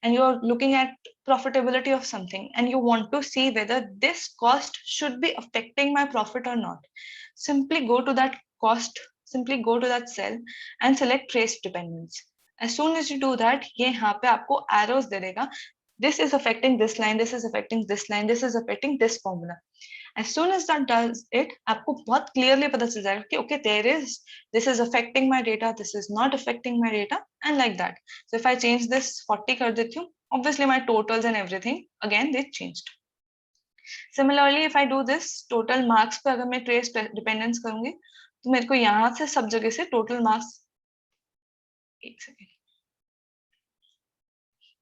and you're looking at profitability of something and you want to see whether this cost should be affecting my profit or not, simply go to that cost, simply go to that cell and select trace dependence. As soon as you do that, ये यहाँ पे आपको arrows दे देगा. This is affecting this line, this is affecting this line, this is affecting this formula. As soon as that does it, आपको बहुत clearly पता चल जाएगा कि okay, this is affecting my data, this is not affecting my data, and like that. So if I change this 40 कर देती हूँ, obviously my totals and everything again they changed. Similarly, if I do this total marks पे अगर मैं trace dependence करूँगी, तो मेरे को यहाँ से सब जगह से total marks, एक सेकेंड,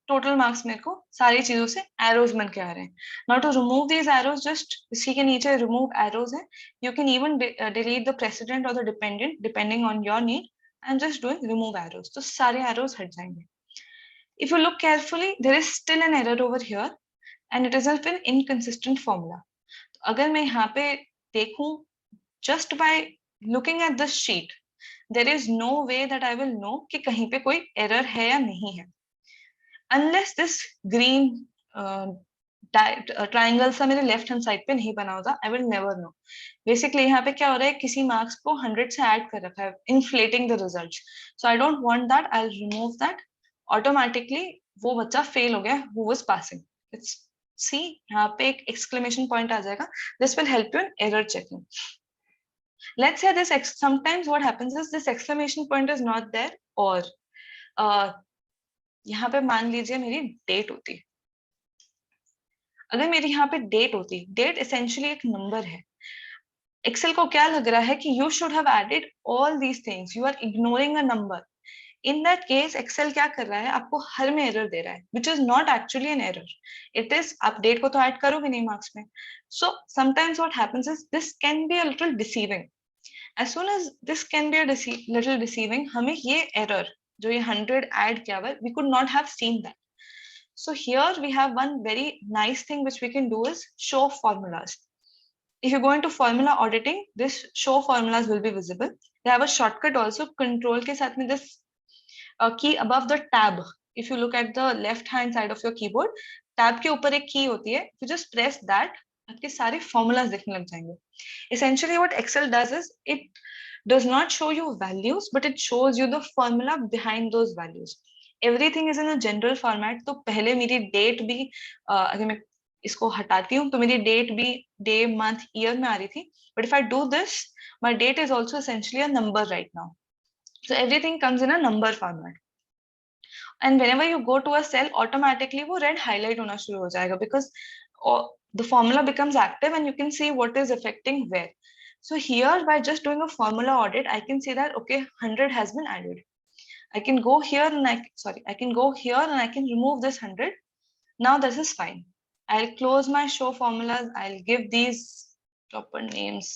टोटल मार्क्स मेरे को सारी चीजों से एरोज बन के आ रहे हैं. Now to remove these arrows, just इसी के नीचे रिमूव एरोज है. You can even delete the precedent और the dependent depending on your need. I am just doing remove arrows, तो सारे एरोज हट जाएंगे. If you look carefully, there is still an error over here and it is an inconsistent formula. अगर मैं यहाँ पे देखूं, just by looking at this sheet, there is no way that I will know कि कहीं पे कोई error है या नहीं है. Unless this green triangle सा मेरे लेफ्ट हैंड साइड पे नहीं बना होता, I will never know. Basically यहाँ पे क्या हो रहा है, किसी मार्क्स को 100 से ऐड कर रखा है, inflating the results. So I don't want that. I'll remove that. Automatically वो बच्चा फेल हो गया who was passing. Let's see, यहाँ पे एक exclamation point आ जाएगा. This will help you in error checking. Let's say this sometimes what happens is this exclamation point is not there, or यहाँ पे मान लीजिए मेरी डेट होती. अगर मेरी यहाँ पे डेट होती, डेट एसेंशियली एक नंबर है. एक्सेल को क्या लग रहा है कि you should have added all these things, you are ignoring a number. In that case Excel क्या कर रहा है, आपको हर में एरर दे रहा है, which is not actually an error. It is, आप डेट को तो ऐड करोगे नहीं मार्क्स में. So sometimes what happens is this can be a little deceiving. As soon as this can be a little deceiving, हमें ये error जो ये 100 ऐड किया हुआ, we could not have seen that. So here we have one very nice thing which we can do is show formulas. If you go into formula auditing, this show formulas will be visible. They have a shortcut also, control के साथ में this key above the tab. If you look at the left hand side of your keyboard, tab के ऊपर एक key होती है, you just press that, आपके सारे formulas दिखने लग जाएंगे. Essentially what Excel does is it does not show you values, but it shows you the formula behind those values. Everything is in a general format. तो पहले मेरी date भी, अगर मैं इसको हटाती हूँ तो मेरी डेट भी डे, मंथ, ईयर में आ रही थी. But if I do this, my date is also essentially a number right now. So everything comes in a number format. And whenever you go to a cell, automatically वो red highlight होना शुरू हो जाएगा, because the formula becomes active and you can see what is affecting where. So here, by just doing a formula audit, I can see that, okay, 100 has been added. I can go here and I can go here and I can remove this 100. Now this is fine. I'll close my show formulas. I'll give these proper names.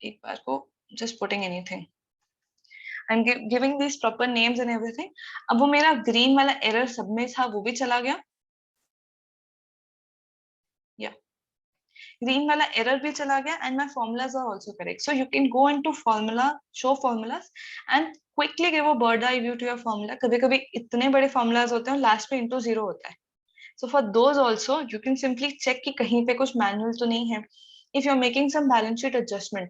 एक बार को just putting anything. I'm giving these proper names and everything. अब वो मेरा green वाला error सब में था, वो भी चला गया. Yeah. green वाला error भी चला गया and my formulas are also correct. So you can go into formula, show formulas and quickly give a bird eye view to your formula. कभी कभी इतने बड़े formulas होते हैं last में into 0 होता है. So for those also you can simply check कि कहीं पे कुछ manual तो नहीं है. If you're making some balance sheet adjustment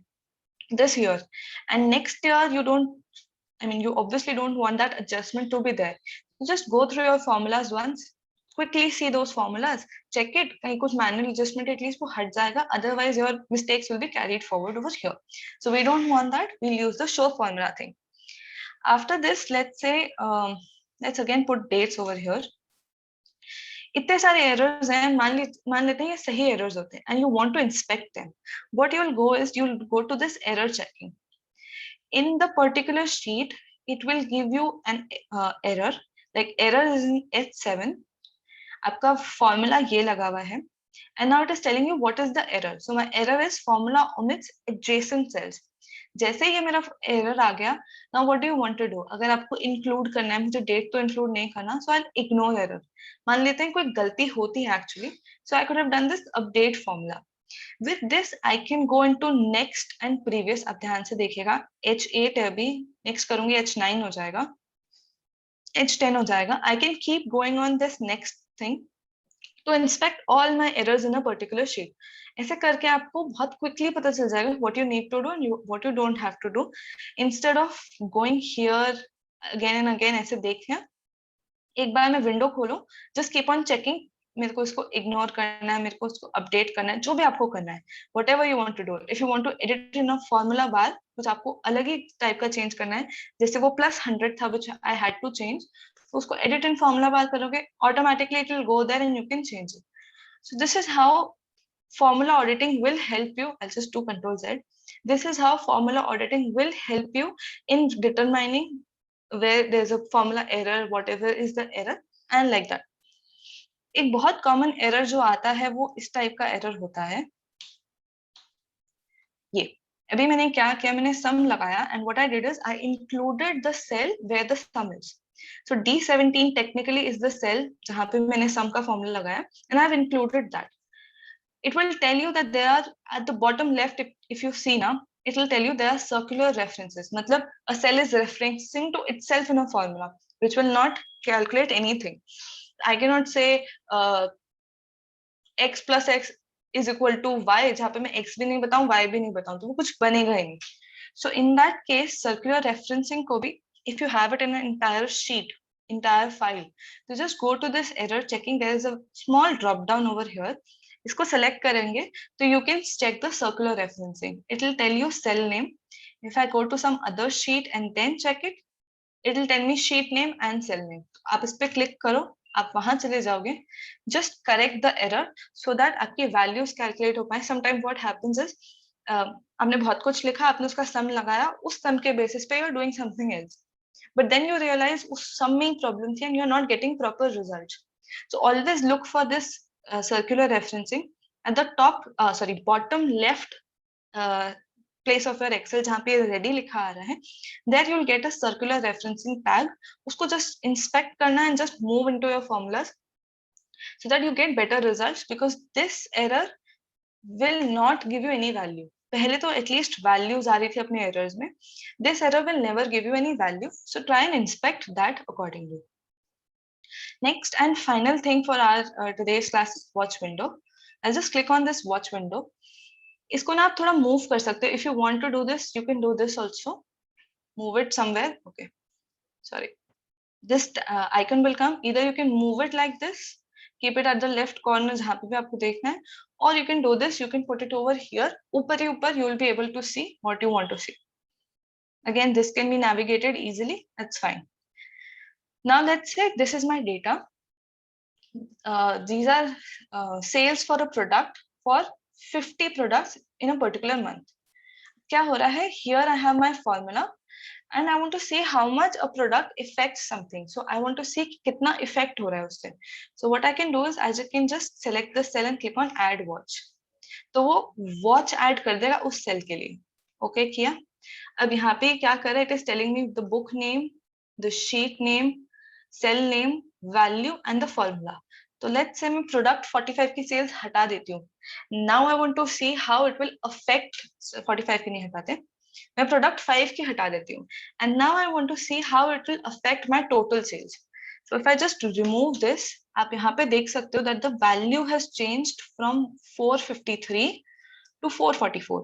this year and next year you obviously don't want that adjustment to be there. So just go through your formulas once, quickly see those formulas, check it, kahin kuch manual adjustment at least wo hat jayega, otherwise your mistakes will be carried forward over here. So we don't want that. We'll use the show formula thing. After this, let's say let's again put dates over here. इतने सारे errors हैं, मान लेते हैं ये सही errors होते हैं and you want to inspect them. What you'll go is you'll go to this error checking. In the particular sheet, it will give you an error, like error is in H7. आपका formula ये लगा हुआ है, and now it is telling you what is the error. So my error is formula omits adjacent cells. जैसे ये मेरा error आ गया, now what do you want to do? अगर आपको include करना है, मुझे date तो include नहीं करना, so I'll ignore error. मान लेते हैं कोई गलती होती है actually, so I could have done this update formula. With this, I can go into next and previous. अब ध्यान से देखिएगा, H8 है अभी, next करूँगी H9 हो जाएगा, H10 हो जाएगा. I can keep going on this next thing to inspect all my errors in a particular sheet. ऐसे करके आपको बहुत quickly पता चल जाएगा what you need to do and what you don't have to do. Instead of going here again and again ऐसे देखिए, एक बार मैं विंडो खोलो, just keep on checking. मेरे को इसको इग्नोर करना है, मेरे को इसको अपडेट करना है, जो भी आपको करना है, whatever you want to do. If you want to edit in a formula bar, कुछ आपको अलग ही टाइप का चेंज करना है, जैसे वो +100 था which I had to change, तो उसको edit in formula bar करोगे, automatically it will go there and you can change it. So this is how formula auditing will help you. I'll just do Ctrl+Z. This is how formula auditing will help you in determining where there's a formula error, whatever is the error, and like that. एक बहुत common error जो आता है वो इस type का error होता है. ये अभी मैंने क्या किया, मैंने सम लगाया and what I did is I included the cell where the sum is. So D17 technically is the cell जहाँ पे मैंने sum का formula लगाया and I've included that. It will tell you that there are at the bottom left, if you see now, it will tell you there are circular references. मतलब a cell is referencing to itself in a formula which will not calculate anything. I cannot say x plus x is equal to y, जहाँ पे मैं x भी नहीं बताऊँ, y भी नहीं बताऊँ, तो वो कुछ बनेगा ही नहीं. So in that case, circular referencing को भी, if you have it in an entire sheet, entire file, so just go to this error checking. There is a small drop down over here. इसको select करेंगे, तो you can check the circular referencing. It will tell you cell name. If I go to some other sheet and then check it, it will tell me sheet name and cell name. आप इस पे click करो, आप वहां चले जाओगे, just correct the error so that आपके values calculate हो पाए. Sometimes what happens is आपने बहुत कुछ लिखा, आपने उसका sum लगाया, उस sum के basis पे you're doing something else, but then you realize उस sum में problem थी and you're not getting proper results. So always look for this circular referencing at the top, bottom left place of your Excel जहाँ पे ready लिखा आ रहा है, there you'll get a circular referencing tag. उसको just inspect करना and just move into your formulas so that you get better results, because this error will not give you any value. पहले तो at least values आ रही थी अपने errors में. This error will never give you any value. So try and inspect that accordingly. Next and final thing for our today's class is watch window. I'll just click on this watch window. इसको ना आप थोड़ा move कर सकते हो. If you want to do this, you can do this also. Move it somewhere. Okay. Sorry. This icon will come. Either you can move it like this, keep it at the left corner जहाँ पे भी आपको देखना है, or you can do this. You can put it over here. ऊपर ही ऊपर you will be able to see what you want to see. Again, this can be navigated easily. That's fine. Now let's say this is my data. These are sales for a product for 50 products in a particular month. क्या हो रहा है? Here I have my formula and I want to see how much a product affects something. So I want to see कितना effect हो रहा है उससे. So what I can do is I can just select the cell and click on add watch. तो वो watch add कर देगा उस cell के लिए. Okay किया? अब यहाँ पे क्या कर रहा है? It is telling me the book name, the sheet name, cell name, value and the formula. तो लेट्स से मैं प्रोडक्ट 45 की सेल्स हटा देती हूँ. Now I want to see how it will affect. 45 की नहीं हटाते, मैं प्रोडक्ट 5 की हटा देती हूँ. And now I want to see how it will affect my total sales. So if I just remove this, आप यहाँ पे देख सकते हो that the value has changed from 453 to 444.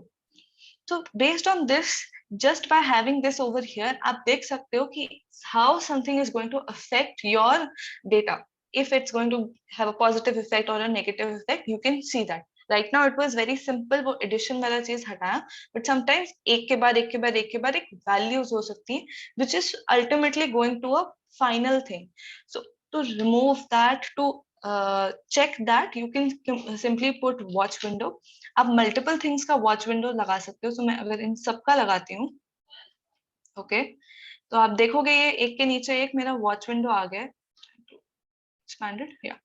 So based on this, just by having this over here, आप देख सकते हो कि how something is going to affect your data. If it's going to have a positive effect or a negative effect, you can see that. Right now it was very simple, वो addition वाला चीज हटाया, but sometimes एक के बाद एक के बाद एक के बाद एक values हो सकती हैं, which is ultimately going to a final thing. So to remove that, to check that, you can simply put watch window. आप मल्टीपल थिंग्स का वॉच विंडो लगा सकते हो. तो मैं अगर इन सब का लगाती हूँ, ओके, तो आप देखोगे ये एक के नीचे एक मेरा वॉच विंडो आ गया. एक्सपैंडेड, या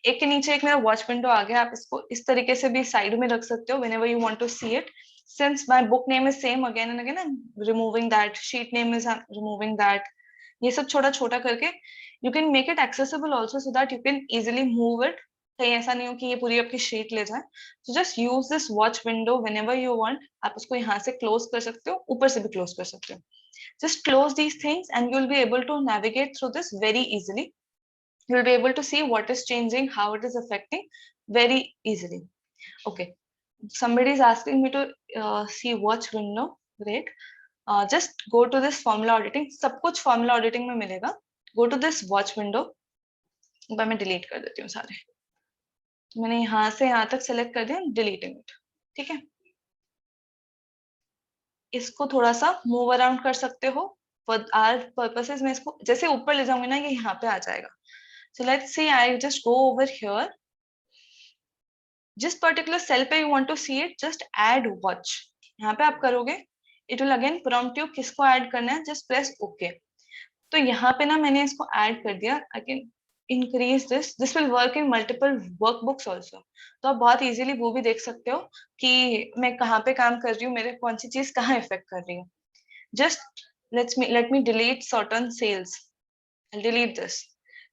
एक के नीचे एक मेरा वॉच विंडो आ गया. आप इसको इस तरीके से भी साइड में रख सकते हो whenever you want to see it. Since my book name is same again and again, I'm removing that. Sheet name is removing that. ये सब छोटा छोटा करके you can make it accessible also so that you can easily move it. कहीं ऐसा नहीं हो कि ये पूरी आपकी शीट ले जाए. So just use this watch window whenever you want. आप उसको यहाँ से close कर सकते हो, ऊपर से भी close कर सकते हो. Just close these things and you'll be able to navigate through this very easily. You'll be able to see what is changing, how it is affecting very easily. Okay, somebody is asking me to see watch window. Great. Just go to this formula auditing. सब कुछ formula auditing में मिलेगा. Go to this watch window. मैं delete कर देती हूँ सारे. मैंने यहाँ से यहाँ तक select कर दिया, deleting it. ठीक है. इसको थोड़ा सा move around कर सकते हो. For our purposes मैं इसको जैसे ऊपर ले जाऊंगी ना, ये यहाँ पे आ जाएगा. So let's see, I just go over here. जिस particular cell पे you want to see it, just add watch. यहाँ पे आप करोगे, it will again prompt you किसको add करना है, just press OK. तो यहाँ पे ना मैंने इसको add कर दिया. I can increase this. This will work in multiple workbooks also. तो आप बहुत easily वो भी देख सकते हो कि मैं कहाँ पे काम कर रही हूँ, मेरे कौन सी चीज कहाँ affect कर रही हूँ. Just let me delete certain sales. I'll delete this.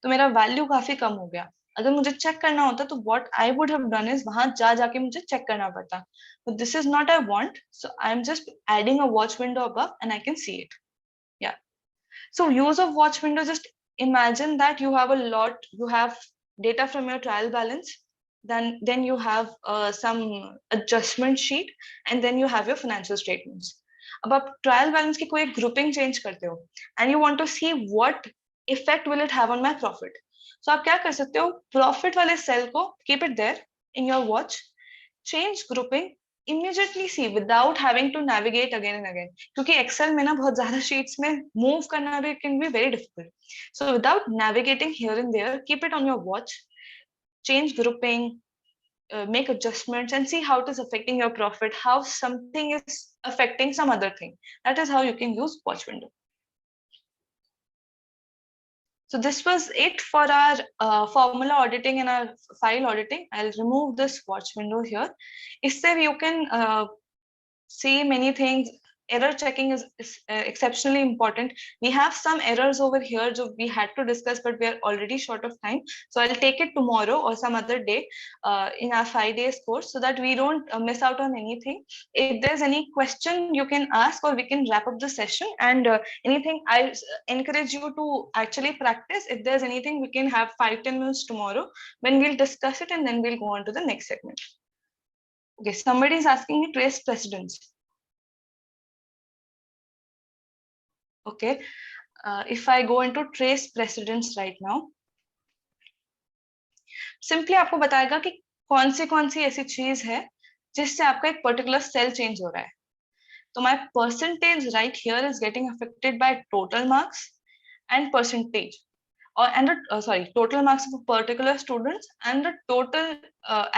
तो मेरा वैल्यू काफी कम हो गया. अगर मुझे चेक करना होता तो what I would have done is वहां जाके मुझे चेक करना पड़ता. But this is not I want, so I'm just adding a watch window above and I can see it. Yeah. So use of watch window, just imagine that you have data from your trial balance, then you have some adjustment sheet, and then you have your financial statements. अब आप trial balance की कोई grouping change करते हो and you want to see what effect will it have on my profit. So आप क्या कर सकते हो, प्रॉफिट वाले सेल को keep it there in your watch, change grouping, immediately see without having to navigate again and again. क्योंकि Excel में ना बहुत ज्यादा शीट्स में मूव करना भी can be very difficult. So without navigating here and there, keep it on your watch, change grouping, make adjustments and see how it is affecting your profit, how something is affecting some other thing. That is how you can use watch window. So this was it for our formula auditing and our file auditing. I'll remove this watch window here. Isse you can see many things. Error checking is exceptionally important. We have some errors over here which we had to discuss, but we are already short of time. So I'll take it tomorrow or some other day in our 5 days course so that we don't miss out on anything. If there's any question, you can ask or we can wrap up the session. And anything, I encourage you to actually practice. If there's anything, we can have 5-10 minutes tomorrow when we'll discuss it and then we'll go on to the next segment. Okay, somebody is asking me trace precedence. Okay, if I go into trace precedence right now, simply आपको बताएगा कि कौन सी ऐसी चीज है जिससे आपका एक particular cell change हो रहा है. तो my percentage right here is getting affected by total marks and percentage, and total marks of a particular students and the total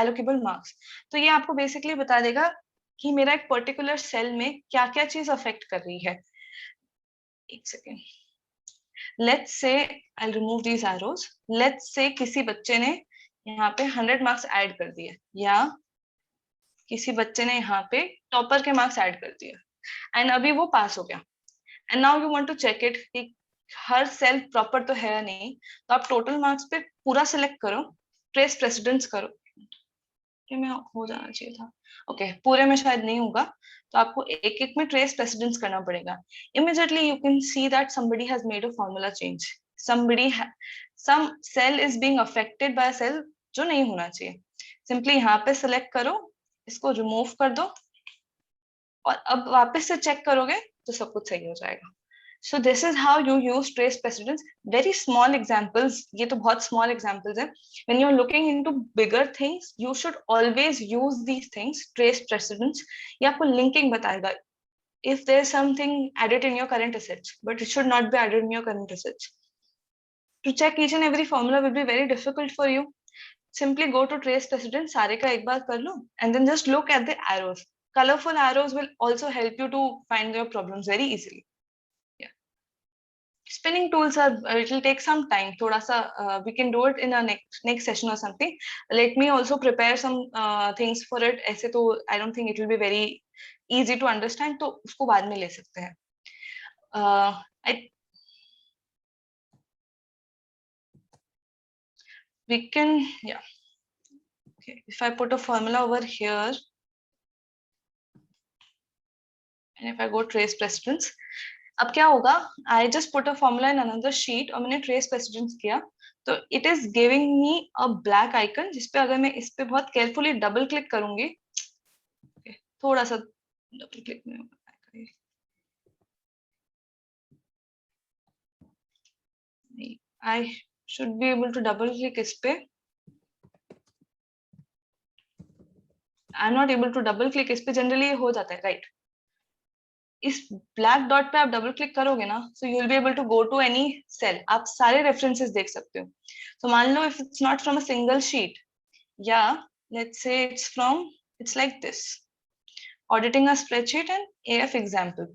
allocable marks. तो ये आपको basically बता देगा कि मेरा एक particular cell में क्या क्या चीज affect कर रही है. एक second. Let's say I'll remove these arrows. Let's say किसी बच्चे ने यहाँ पे 100 मार्क्स ऐड कर दिए या किसी बच्चे ने यहाँ पे टॉपर के मार्क्स ऐड कर दिए एंड अभी वो पास हो गया. And now you want to check it कि हर सेल प्रॉपर तो है नहीं, तो आप टोटल मार्क्स पे पूरा सिलेक्ट करो ट्रेस प्रेसिडेंस करो, कि मैं हो जाना चाहिए था, ओके पूरे में शायद नहीं होगा, तो आपको एक एक में ट्रेस प्रेसिडेंस करना पड़ेगा. Immediately you can see that somebody has made a formula change, some cell is being affected by a cell जो नहीं होना चाहिए. Simply यहाँ पे select करो, इसको remove कर दो, और अब वापस से चेक करोगे तो सब कुछ सही हो जाएगा. So this is how you use trace precedence. Very small examples, ये तो बहुत small examples हैं. When you're looking into bigger things, you should always use these things, trace precedence. ये आपको linking बताएगा. If there's something added in your current assets, but it should not be added in your current assets. To check each and every formula will be very difficult for you. Simply go to trace precedence, सारे का एक बार कर लो, and then just look at the arrows. Colorful arrows will also help you to find your problems very easily. Spinning tools are, it will take some time, thoda sa, we can do it in a next session or something. Let me also prepare some things for it. ऐसे तो I don't think it will be very easy to understand, तो उसको बाद में ले सकते हैं. We can, yeah, okay, if I put a formula over here and if I go trace precedence, अब क्या होगा, I just put a formula in another sheet और मैंने trace precedence किया, तो it is giving me a black icon जिसपे अगर मैं इस पे बहुत carefully double click करूंगी, okay, थोड़ा सा double click में I should be able to double click इस पे, I'm not able to double click इस पे, generally ये हो जाता है, right? इस ब्लैक डॉट पे आप डबल क्लिक करोगे ना, so you will be able to go to any cell, आप सारे रेफरेंसेस देख सकते हो. तो मान लो if it's not from a single sheet, या let's say it's from, it's like this, auditing a spreadsheet and AF example.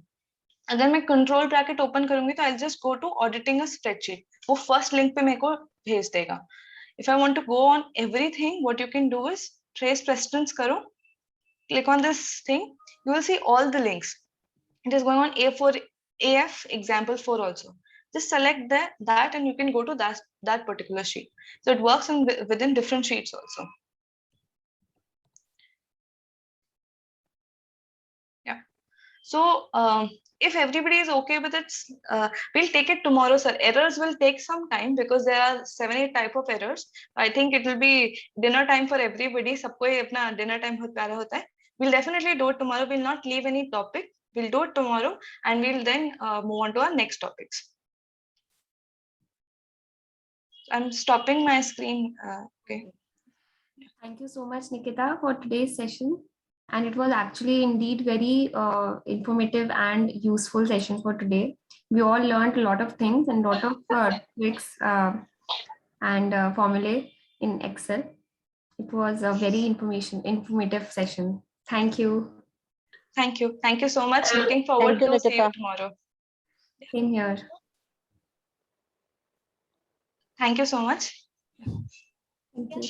अगर मैं कंट्रोल ब्रैकेट ओपन करूंगी तो I will just go to auditing a spreadsheet, वो first link पे मेरे को भेज देगा. If I want to go on everything, what you can do is trace precedents करो, click on this thing, you will see all the links. It is going on A4, AF example 4 also. Just select that and you can go to that particular sheet. So it works within different sheets also. Yeah. So if everybody is okay with it, we'll take it tomorrow, sir. Errors will take some time because there are 7-8 type of errors. I think it will be dinner time for everybody. सबको अपना dinner time बहुत प्यारा होता है. We'll definitely do it tomorrow. We'll not leave any topic. We'll do it tomorrow and we'll then move on to our next topics. I'm stopping my screen. Okay. Thank you so much, Nikita, for today's session. And it was actually indeed very informative and useful session for today. We all learned a lot of things and a lot of tricks and formulae in Excel. It was a very informative session. Thank you. Thank you. Thank you so much. Looking forward to see you tomorrow. Same here. Thank you so much. Thank you.